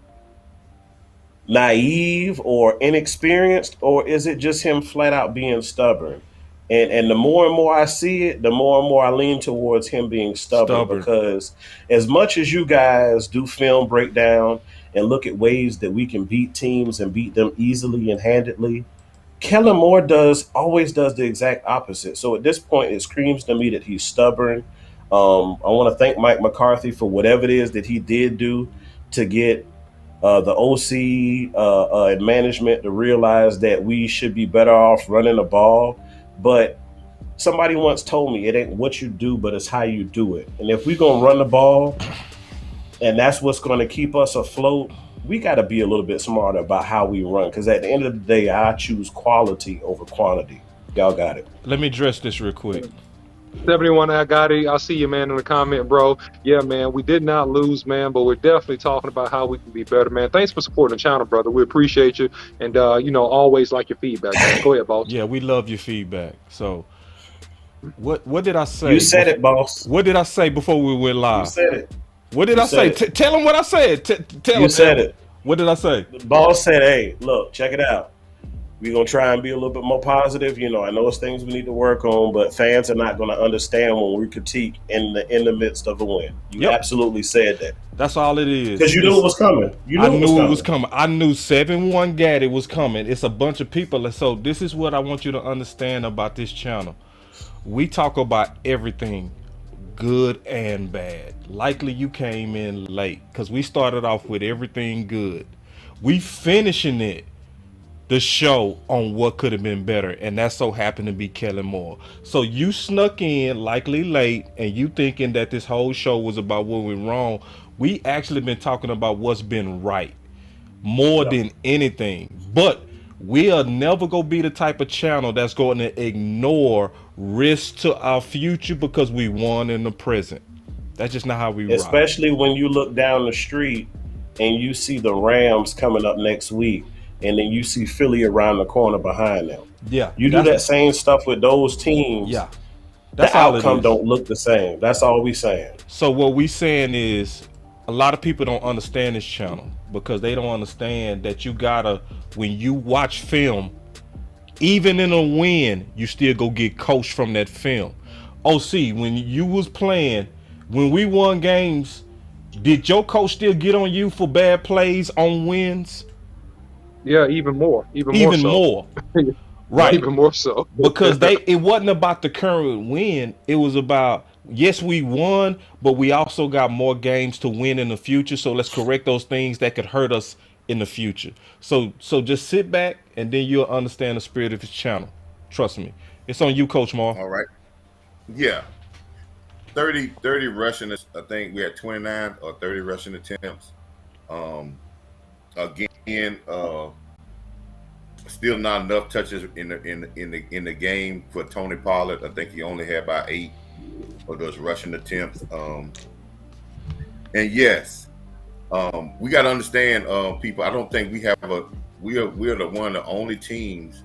naive or inexperienced, or is it just him flat out being stubborn? And the more and more I see it, the more and more I lean towards him being stubborn. Because as much as you guys do film breakdown and look at ways that we can beat teams and beat them easily and handedly, Kellen Moore always does the exact opposite. So at this point, it screams to me that he's stubborn. I want to thank Mike McCarthy for whatever it is that he did do to get the OC and management to realize that we should be better off running the ball. But somebody once told me it ain't what you do, but it's how you do it. And if we're going to run the ball and that's what's going to keep us afloat, we got to be a little bit smarter about how we run, because at the end of the day, I choose quality over quantity. Y'all got it. Let me address this real quick. 71, I got it. I'll see you, man, in the comment, bro. Yeah, man, we did not lose, man, but we're definitely talking about how we can be better, man. Thanks for supporting the channel, brother. We appreciate you, and you know, always like your feedback, man. Go ahead, boss. Yeah, we love your feedback. So, what did I say? You said it, boss. What did I say before we went live? You said it. What did I say? Tell them what I said. Tell them. You said it. What did I say? The boss said, hey, look, check it out. We're going to try and be a little bit more positive. You know, I know it's things we need to work on, but fans are not going to understand when we critique in the midst of a win. You absolutely said that. That's all it is. Because you knew it was coming. I knew it was coming. I knew 7-1 Gaddy was coming. It's a bunch of people. So this is what I want you to understand about this channel. We talk about everything, good and bad. Likely you came in late because we started off with everything good. We finishing the show on what could have been better, and that so happened to be Kellen Moore. So you snuck in likely late, and you thinking that this whole show was about what went wrong. We actually been talking about what's been right more than anything. But we are never gonna be the type of channel that's going to ignore risk to our future because we won in the present. That's just not how we rock. Especially when you look down the street and you see the Rams coming up next week, and then you see Philly around the corner behind them. Yeah. You do that same stuff with those teams. Yeah. That's the outcome don't look the same. That's all we saying. So what we saying is a lot of people don't understand this channel because they don't understand that you gotta, when you watch film, even in a win, you still go get coached from that film. OC, when you was playing, when we won games, did your coach still get on you for bad plays on wins? Yeah, even more. Even more. Right. Even more so. Because it wasn't about the current win. It was about, yes, we won, but we also got more games to win in the future. So let's correct those things that could hurt us in the future. So just sit back and then you'll understand the spirit of this channel. Trust me. It's on you, Coach Moore. All right. Yeah. 30 rushing. I think we had 29 or 30 rushing attempts. Again, still not enough touches in the game for Tony Pollard. I think he only had about 8 of those rushing attempts. And yes, we got to understand, people. I don't think we have we're the only teams,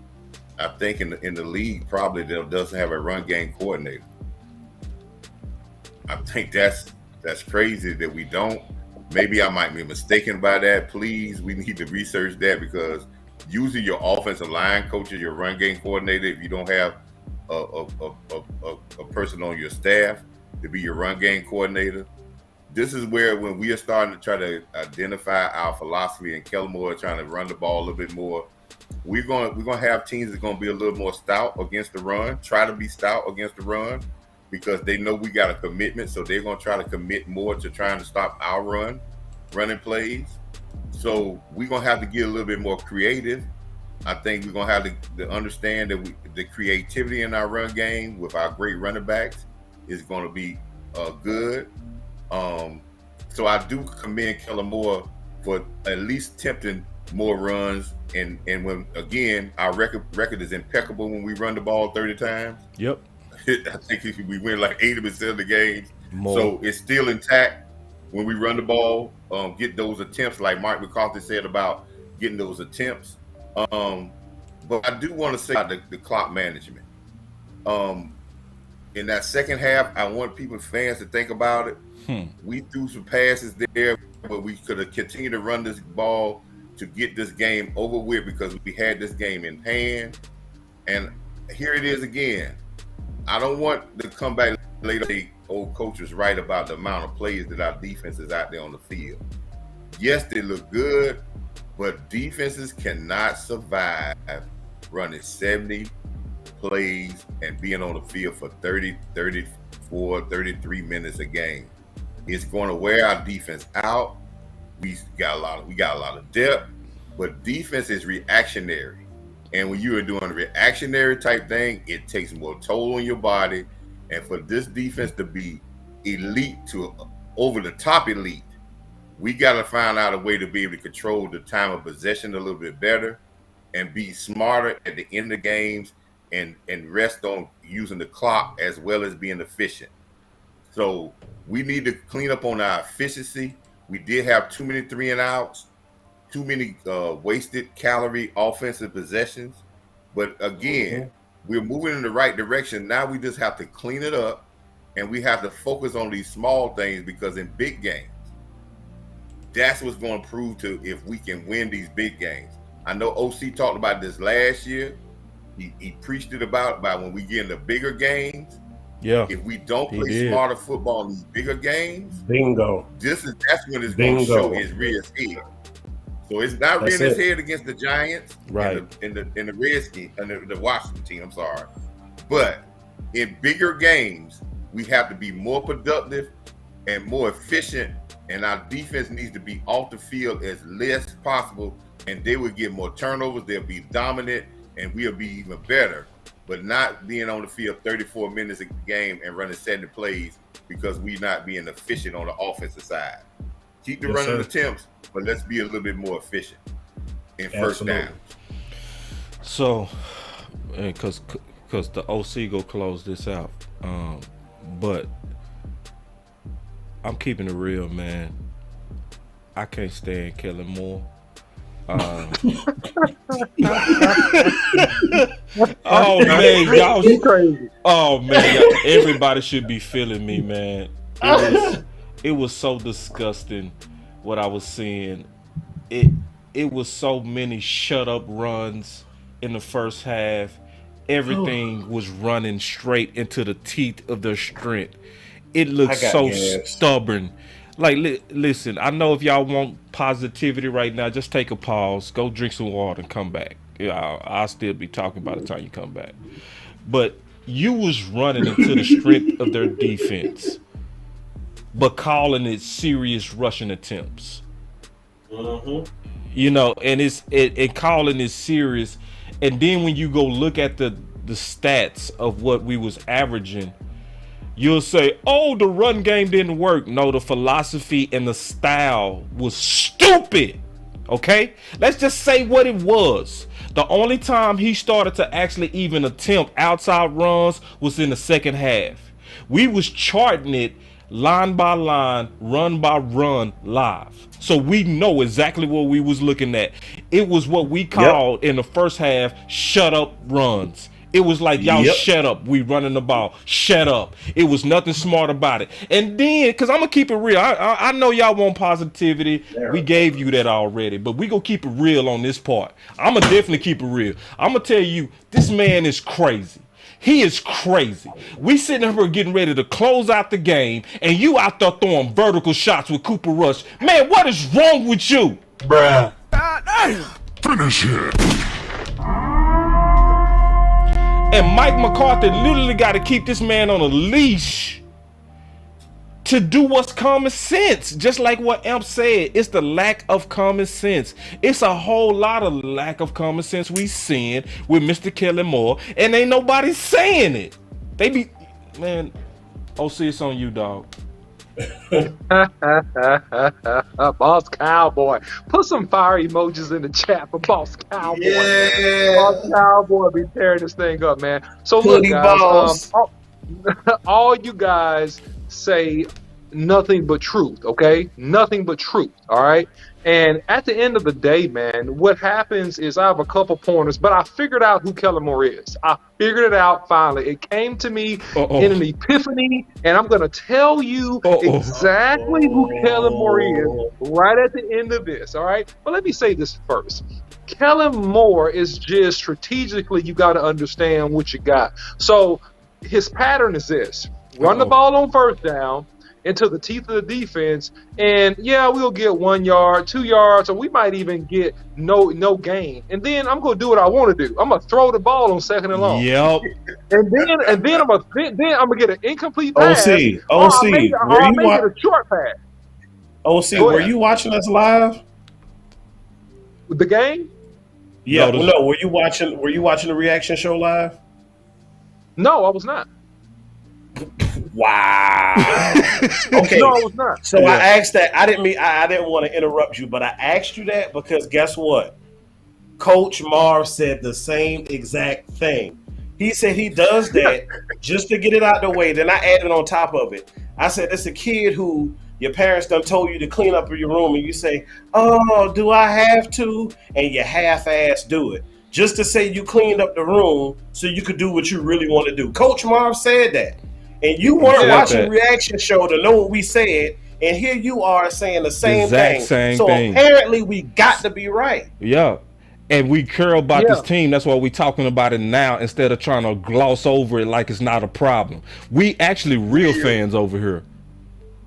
I think, in the league probably that doesn't have a run game coordinator. I think that's crazy that we don't. Maybe I might be mistaken by that. Please, we need to research that, because usually your offensive line coach is your run game coordinator. If you don't have a person on your staff to be your run game coordinator, this is where, when we are starting to try to identify our philosophy, and Kellen Moore trying to run the ball a little bit more, we're gonna have teams that's gonna be a little more stout against the run. Try to be stout against the run, because they know we got a commitment, so they're gonna try to commit more to trying to stop our running plays. So we're gonna have to get a little bit more creative. I think we're gonna have to understand that the creativity in our run game with our great running backs is gonna be good. So I do commend Kellen Moore for at least attempting more runs, and when, again, our record is impeccable when we run the ball 30 times. Yep. I think we win like 80% of the games. More. So it's still intact when we run the ball, get those attempts, like Mark McCarthy said about getting those attempts. But I do want to say about the clock management. In that second half, I want fans to think about it. We threw some passes there, but we could have continued to run this ball to get this game over with, because we had this game in hand. And here it is again. I don't want to come back later. The old coach was right about the amount of plays that our defense is out there on the field. Yes, they look good, but defenses cannot survive running 70 plays and being on the field for 30, 34, 33 minutes a game. It's going to wear our defense out. We got a lot of depth, but defense is reactionary. And when you are doing a reactionary type thing, it takes more toll on your body. And for this defense to be elite to over the top elite, we got to find out a way to be able to control the time of possession a little bit better and be smarter at the end of games, and rest on using the clock as well as being efficient. So we need to clean up on our efficiency. We did have too many 3-and-outs. Too many wasted calorie offensive possessions. But again, we're moving in the right direction. Now we just have to clean it up, and we have to focus on these small things, because in big games, that's what's going to prove to if we can win these big games. I know OC talked about this last year. He preached it about when we get into bigger games. Yeah. If we don't play smarter football in these bigger games, bingo. That's when it's going to show his rear head. So it's not rearing his head against the Giants, right? In the Redskins and the Washington team. I'm sorry, but in bigger games, we have to be more productive and more efficient, and our defense needs to be off the field as less as possible. And they will get more turnovers. They'll be dominant, and we'll be even better. But not being on the field 34 minutes a game and running 70 plays because we're not being efficient on the offensive side. Keep the running attempts, but let's be a little bit more efficient in first downs. So, because the OC go close this out, but I'm keeping it real, man. I can't stand Kellen Moore. Oh man, y'all crazy. Oh man, everybody should be feeling me, man. It was so disgusting what I was seeing. It was so many shut up runs in the first half. Everything was running straight into the teeth of their strength. It looked so stubborn. Like, listen, I know if y'all want positivity right now, just take a pause, go drink some water and come back. I'll still be talking by the time you come back. But you was running into the strength of their defense, but calling it serious rushing attempts. You know, and it calling it serious. And then when you go look at the stats of what we was averaging, you'll say, oh, the run game didn't work. No, the philosophy and the style was stupid. Okay? Let's just say what it was. The only time he started to actually even attempt outside runs was in the second half. We was charting it line by line, run by run, live. So we know exactly what we was looking at. It was what we called in the first half, shut up runs. It was like, y'all shut up. We running the ball. Shut up. It was nothing smart about it. And then, because I'm going to keep it real. I know y'all want positivity. We gave you that already. But we going to keep it real on this part. I'm going to definitely keep it real. I'm going to tell you, this man is crazy. He is crazy. We sitting here getting ready to close out the game, and you out there throwing vertical shots with Cooper Rush. Man, what is wrong with you? Bruh. Finish him. And Mike McCarthy literally got to keep this man on a leash to do what's common sense. Just like what Amp said, it's the lack of common sense. It's a whole lot of lack of common sense we seeing with Mr. Kellen Moore, and ain't nobody saying it. They be, man, OC, it's on you, dog. Boss Cowboy. Put some fire emojis in the chat for Boss Cowboy. Yeah. Boss Cowboy be tearing this thing up, man. So look, guys, all you guys say nothing but truth, okay? Nothing but truth, all right? And at the end of the day, man, what happens is I have a couple pointers, but I figured out who Kellen Moore is. I figured it out finally. It came to me in an epiphany, and I'm going to tell you exactly who Kellen Moore is right at the end of this, all right? But let me say this first. Kellen Moore is just strategically, you got to understand what you got. So his pattern is this. Run the ball on first down into the teeth of the defense, and yeah, we'll get 1 yard, 2 yards, or we might even get no gain. And then I'm gonna do what I want to do. I'm gonna throw the ball on second and long. Yep. And then I'm gonna get an incomplete pass. OC, I'll make it a short pass. OC, were you watching us live? The game? Yeah, no. Were you watching the reaction show live? No, I was not. Wow. Okay. No, I was not. So I asked that. I didn't want to interrupt you, but I asked you that because guess what? Coach Marv said the same exact thing. He said he does that just to get it out the way. Then I added on top of it. I said it's a kid who your parents done told you to clean up your room, and you say, "Oh, do I have to?" And you half-ass do it. Just to say you cleaned up the room so you could do what you really want to do. Coach Marv said that. And you weren't watching the reaction show to know what we said, and here you are saying the same thing. So apparently we got to be right. Yeah. And we care about this team. That's why we're talking about it now instead of trying to gloss over it like it's not a problem. We actually real fans over here.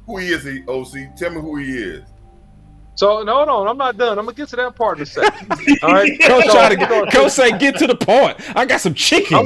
Who is he, OC? Tell me who he is. So, no, I'm not done. I'm going to get to that part in a second. All right? Coach say get to the point. I got some chicken.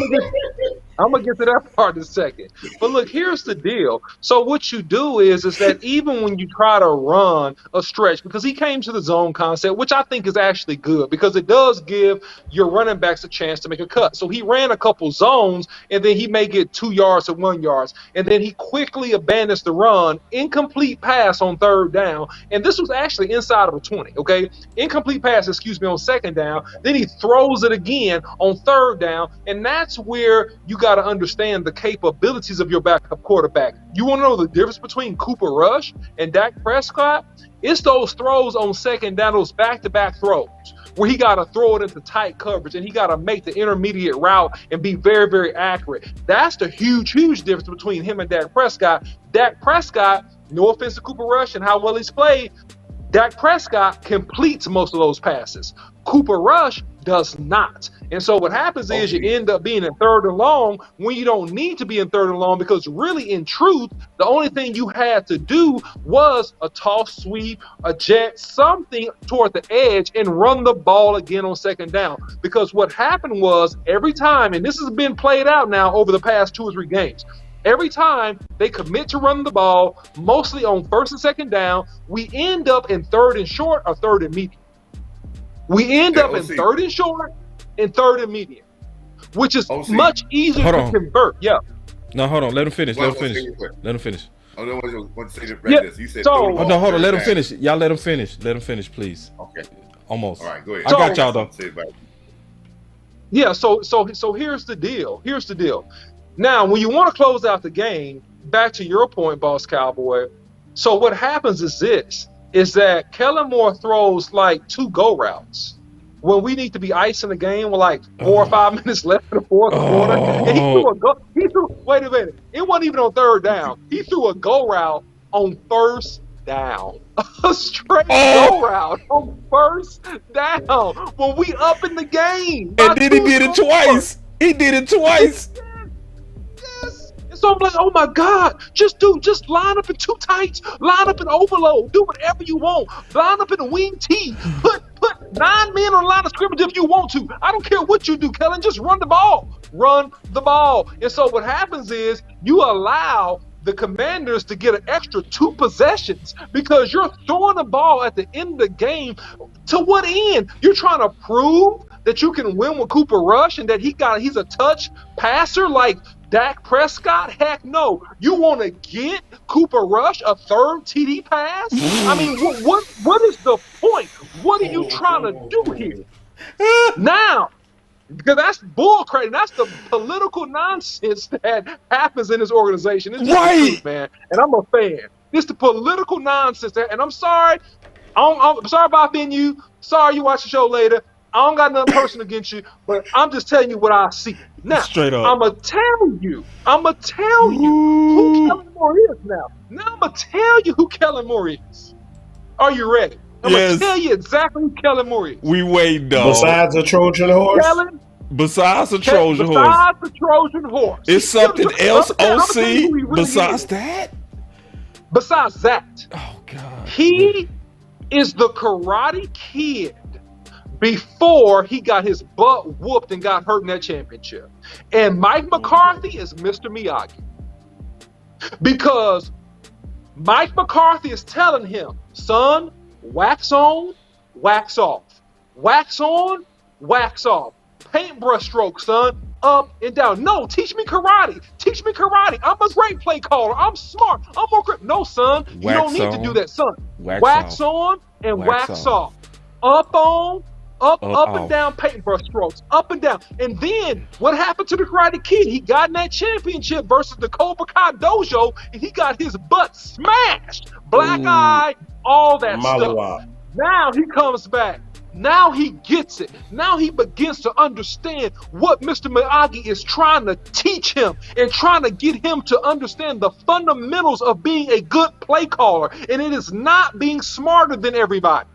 I'm going to get to that part in a second. But look, here's the deal. So what you do is that even when you try to run a stretch, because he came to the zone concept, which I think is actually good because it does give your running backs a chance to make a cut. So he ran a couple zones, and then he may get 2 yards or 1 yard. And then he quickly abandons the run, incomplete pass on third down. And this was actually inside of a 20, okay? Incomplete pass, on second down. Then he throws it again on third down. And that's where you got to understand the capabilities of your backup quarterback. You want to know the difference between Cooper Rush and Dak Prescott? It's those throws on second down, those back-to-back throws where he got to throw it into tight coverage and he got to make the intermediate route and be very, very accurate. That's the huge, huge difference between him and Dak Prescott. Dak Prescott, no offense to Cooper Rush and how well he's played, Dak Prescott completes most of those passes. Cooper Rush does not. And so what happens is you end up being in 3rd and long when you don't need to be in 3rd and long, because really, in truth, the only thing you had to do was a toss sweep, a jet, something toward the edge, and run the ball again on 2nd down. Because what happened was every time, and this has been played out now over the past 2 or 3 games, every time they commit to running the ball, mostly on 1st and 2nd down, we end up in 3rd and short or 3rd and medium. We end up in 3rd and short and 3rd and medium, which is much easier to convert. Yeah. No, hold on. Let him finish. Let him finish. Oh, no, I want to say this. You said hold on. Let him finish. Y'all let him finish. Let him finish, please. Okay. Almost. All right, go ahead. I got y'all though. Yeah. So here's the deal. Now, when you want to close out the game, back to your point, Boss Cowboy. So what happens is that Kellen Moore throws like 2 go routes when we need to be icing the game with like 4 or 5 minutes left in the 4th quarter. And he threw wait a minute. It wasn't even on 3rd down. He threw a go route on 1st down. A straight go route on 1st down when we up in the game. And then he did it twice. Yes. So I'm like, oh my God, just line up in 2 tights, line up in overload, do whatever you want, line up in a wing tee, put 9 men on the line of scrimmage if you want to. I don't care what you do, Kellen, just run the ball. And so what happens is you allow the Commanders to get an extra 2 possessions because you're throwing the ball at the end of the game. To what end? You're trying to prove that you can win with Cooper Rush and that he's a touch passer like Dak Prescott? Heck no. You want to get Cooper Rush a 3rd TD pass? I mean, what is the point? What are you trying to do here? Now, because that's bull crap. That's the political nonsense that happens in this organization. It's just the truth, man. And I'm a fan. It's the political nonsense. And I'm sorry. I'm sorry about offending you. Sorry you watch the show later. I don't got nothing personal against you, but I'm just telling you what I see. Now, straight up. I'm going to tell you who Kellen Moore is now. Now I'm going to tell you who Kellen Moore is. Are you ready? I'm going to tell you exactly who Kellen Moore is. We wait, though. Besides a Trojan horse? Besides the Trojan horse. Is something else, OC, besides that? Besides that. Oh, God. He is the Karate Kid before he got his butt whooped and got hurt in that championship. And Mike McCarthy is Mr. Miyagi. Because Mike McCarthy is telling him, son, wax on, wax off. Wax on, wax off. Paintbrush stroke, son. Up and down. No, teach me karate. I'm a great play caller. I'm smart. I'm more great. No, son, you don't need to do that, son. Wax on and wax off. Up on, up and down paintbrush strokes. Up and down. And then what happened to the Karate Kid? He got in that championship versus the Cobra Kai Dojo, and he got his butt smashed. Black eye, all that stuff. Now he comes back. Now he gets it. Now he begins to understand what Mr. Miyagi is trying to teach him and trying to get him to understand the fundamentals of being a good play caller. And it is not being smarter than everybody.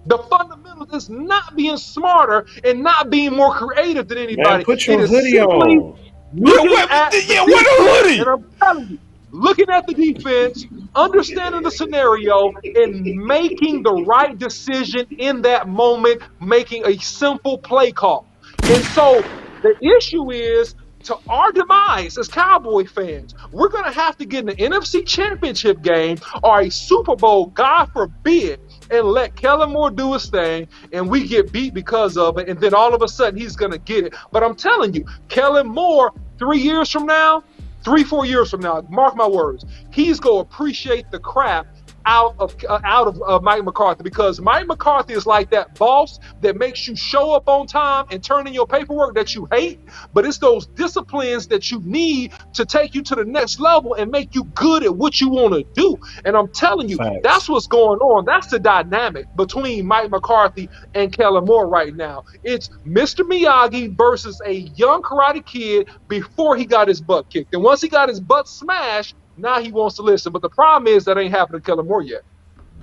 The fundamentals is not being smarter and not being more creative than anybody. Man, put your hoodie on. What a hoodie? And I'm telling you, looking at the defense, understanding the scenario, and making the right decision in that moment, making a simple play call. And so the issue is, to our demise as Cowboy fans, we're going to have to get in the NFC Championship game or a Super Bowl, God forbid, and let Kellen Moore do his thing, and we get beat because of it, and then all of a sudden he's going to get it. But I'm telling you, Kellen Moore, 3 years from now, 3-4 years from now, mark my words, he's going to appreciate the crap out of Mike McCarthy, because Mike McCarthy is like that boss that makes you show up on time and turn in your paperwork that you hate, but it's those disciplines that you need to take you to the next level and make you good at what you want to do. And I'm telling you, that's what's going on. That's the dynamic between Mike McCarthy and Kellen Moore right now. It's Mr. Miyagi versus a young Karate Kid before he got his butt kicked. And once he got his butt smashed, now he wants to listen. But the problem is that ain't happened to Kellen Moore yet.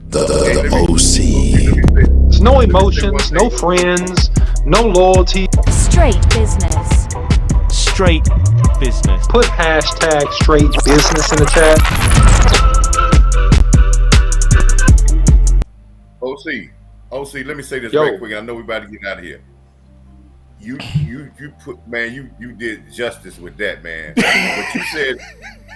The OC. It's No emotions, no friends, no loyalty. Straight business. Straight business. Put hashtag straight business in the chat. OC, let me say this Yo. right quick. I know we about to get out of here. You put, man, you did justice with that, man. But you said,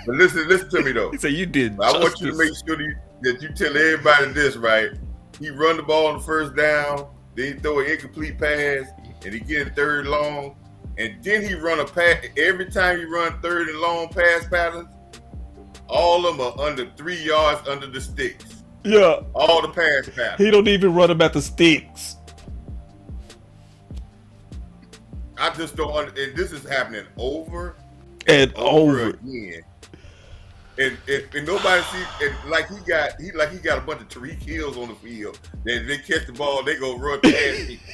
but listen to me though. So you did. I want you to make sure that you tell everybody this, right? He run the ball on the first down, then he throw an incomplete pass, and he get it third long, and then he run a pass. Every time he run third and long pass patterns, all of them are under 3 yards under the sticks. Yeah. All the pass patterns. He don't even run them at the sticks. I just don't understand. And this is happening over and over again. And nobody see, and like he got a bunch of Tariq Hills on the field. Then they catch the ball, they go run past people.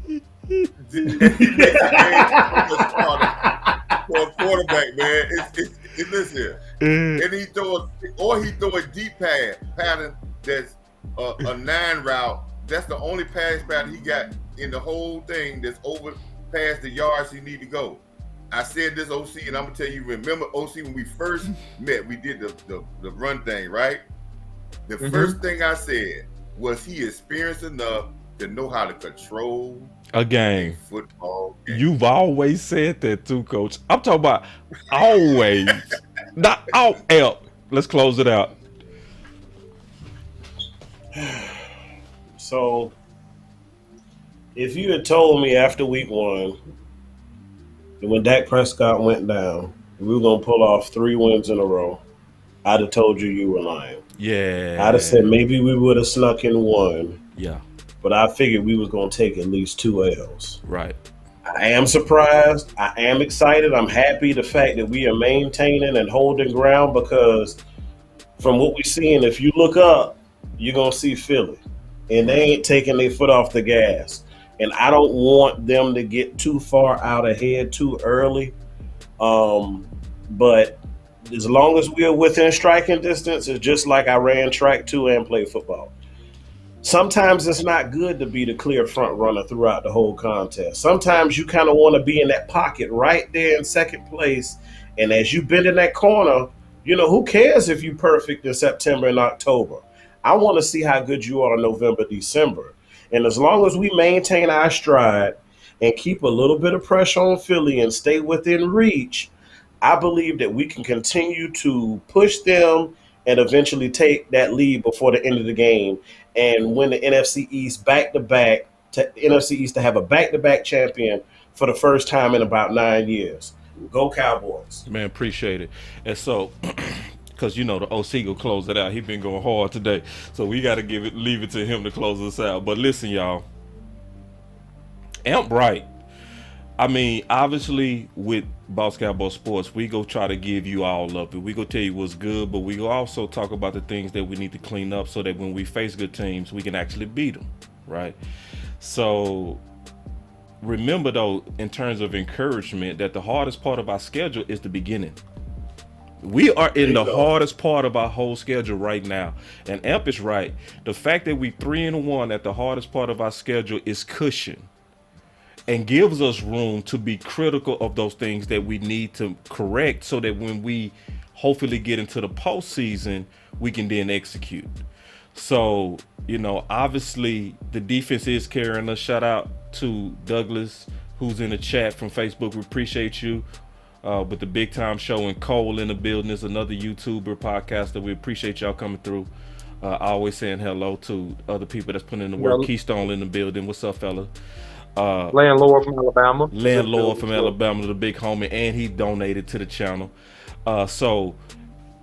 And he makes the game for a quarterback, man. It's listen. And he throw a deep pass pattern that's a 9 route. That's the only pass pattern he got in the whole thing that's over past the yards he need to go. I said this, OC, and I'm gonna tell you. Remember, OC, when we first met, we did the run thing, right? The first thing I said was he experienced enough to know how to control a game. Football game. You've always said that too, Coach. I'm talking about always. Not out. Let's close it out. So, if you had told me after week 1, when Dak Prescott went down, we were going to pull off 3 wins in a row, I'd have told you were lying. Yeah. I'd have said maybe we would have snuck in 1. Yeah. But I figured we was going to take at least 2 L's. Right. I am surprised. I am excited. I'm happy the fact that we are maintaining and holding ground, because from what we're seeing, if you look up, you're going to see Philly. And they ain't taking their foot off the gas. And I don't want them to get too far out ahead too early. But as long as we are within striking distance, it's just like I ran track too and played football. Sometimes it's not good to be the clear front runner throughout the whole contest. Sometimes you kind of want to be in that pocket right there in second place. And as you bend in that corner, who cares if you're perfect in September and October? I want to see how good you are in November, December. And as long as we maintain our stride and keep a little bit of pressure on Philly and stay within reach, I believe that we can continue to push them and eventually take that lead before the end of the game and win the NFC East back-to-back, NFC East to have a back-to-back champion for the first time in about 9 years. Go Cowboys. Man, appreciate it. And so, because the OC will close it out. He been going hard today. So we got to leave it to him to close us out. But listen, y'all. Amp right. I mean, obviously, with Boss Cowboy Sports, we go try to give you all of it. We go tell you what's good, but we go also talk about the things that we need to clean up so that when we face good teams, we can actually beat them, right? So remember, though, in terms of encouragement, that the hardest part of our schedule is the beginning. We are in the hardest part of our whole schedule right now. And Amp is right. The fact that we 3-1 at the hardest part of our schedule is cushion and gives us room to be critical of those things that we need to correct so that when we hopefully get into the postseason, we can then execute. So, obviously the defense is carrying us. Shout out to Douglas, who's in the chat from Facebook. We appreciate you. With the Big Time Show and Cole in the building is another YouTuber podcaster. We appreciate y'all coming through. Always saying hello to other people that's putting in the work. Keystone in the building. What's up, fella? Landlord from Alabama. Landlord from Alabama, the big homie, and he donated to the channel. So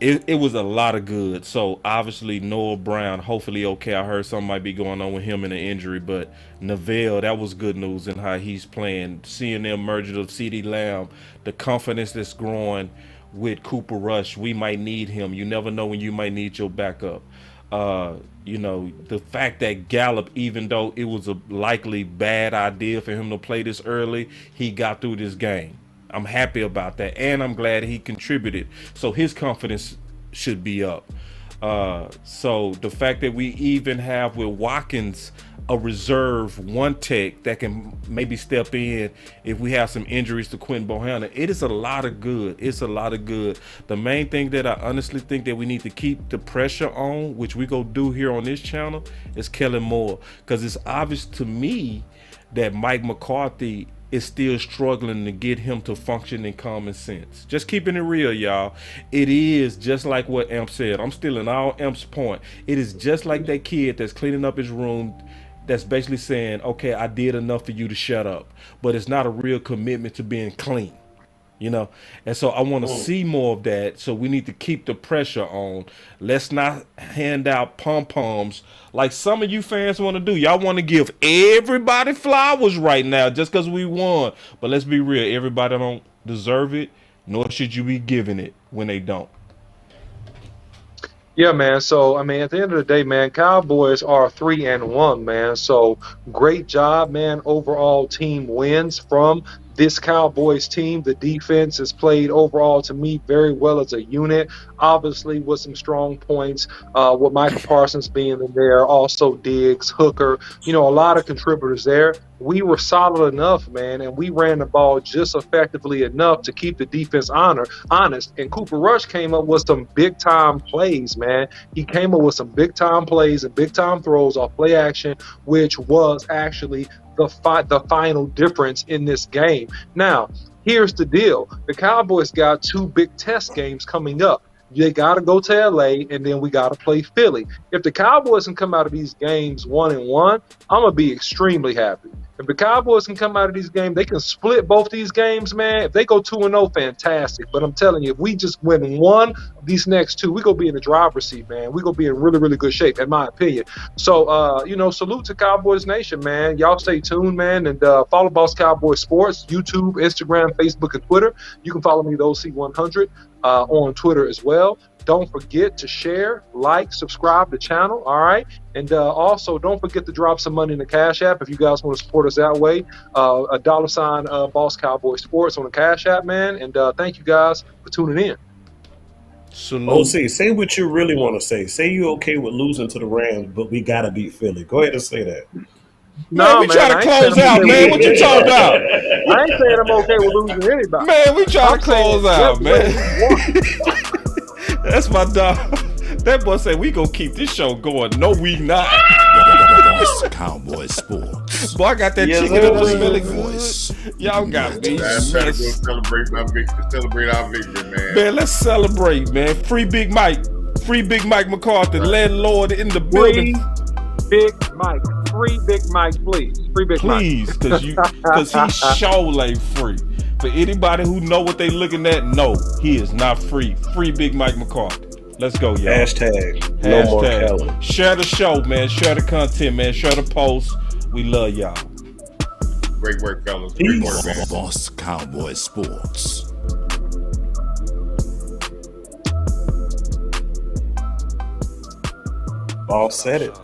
it was a lot of good. So obviously Noah Brown, hopefully okay. I heard something might be going on with him in an injury, but Neville, that was good news in how he's playing. Seeing the emergence of CeeDee Lamb, the confidence that's growing with Cooper Rush. We might need him. You never know when you might need your backup. The fact that Gallup, even though it was a likely bad idea for him to play this early, he got through this game. I'm happy about that, and I'm glad he contributed. So his confidence should be up. So the fact that we even have with Watkins a reserve one tech that can maybe step in if we have some injuries to Quentin Bohanna, it is a lot of good. It's a lot of good. The main thing that I honestly think that we need to keep the pressure on, which we go do here on this channel, is Kellen Moore, because it's obvious to me that Mike McCarthy is still struggling to get him to function in common sense. Just keeping it real, y'all. It is just like what Amp said. I'm still in all Amp's point. It is just like that kid that's cleaning up his room, that's basically saying, okay, I did enough for you to shut up. But it's not a real commitment to being clean. You know, and so I want to see more of that. So we need to keep the pressure on. Let's not hand out pom-poms like some of you fans want to do. Y'all want to give everybody flowers right now just because we won. But let's be real, everybody don't deserve it, nor should you be giving it when they don't. Yeah, man. So, I mean, at the end of the day, man, Cowboys are 3-1, man. So, great job, man. Overall team wins from this Cowboys team. The defense has played overall, to me, very well as a unit. Obviously, with some strong points, with Michael Parsons being in there, also Diggs, Hooker, you know, a lot of contributors there. We were solid enough, man, and we ran the ball just effectively enough to keep the defense honest. And Cooper Rush came up with some big-time plays, man. He came up with some big-time plays and big-time throws off play action, which was actually the final difference in this game. Now, here's the deal. The Cowboys got 2 big test games coming up. They got to go to LA, and then we got to play Philly. If the Cowboys can come out of these games 1-1, I'm going to be extremely happy. If the Cowboys can come out of these games, they can split both these games, man. If they go 2-0, fantastic. But I'm telling you, if we just win one of these next 2, we're going to be in the driver's seat, man. We're going to be in really, really good shape, in my opinion. So, you know, salute to Cowboys Nation, man. Y'all stay tuned, man, and follow Boss Cowboy Sports, YouTube, Instagram, Facebook, and Twitter. You can follow me, those C100, on Twitter as well. Don't forget to share, like, subscribe to the channel, all right? And also, don't forget to drop some money in the Cash App if you guys want to support us that way. $, Boss Cowboy Sports on the Cash App, man. And thank you guys for tuning in. OC, say what you really want to say. Say you're okay with losing to the Rams, but we got to beat Philly. Go ahead and say that. Man, we trying to close out, man. What you talking about? I ain't saying I'm okay with losing anybody. Man, we trying to close out, man. That's my dog. That boy said we gonna keep this show going. No, we not. Cowboy Sports. Boy, I got that chicken in the smelling good. Y'all got me. Let's go celebrate our victory, man. Man, let's celebrate, man. Free Big Mike. Free Big Mike McCarthy, landlord in the building. Big Mike. Free Big Mike, please. Free Big Mike. Please, because he sure ain't free. For anybody who know what they looking at, no, he is not free. Free Big Mike McCarthy. Let's go, y'all. Hashtag no more Kellen. Share the show, man. Share the content, man. Share the post. We love y'all. Great work, fellas. Great work, man. Boss Cowboy Sports. Boss said it.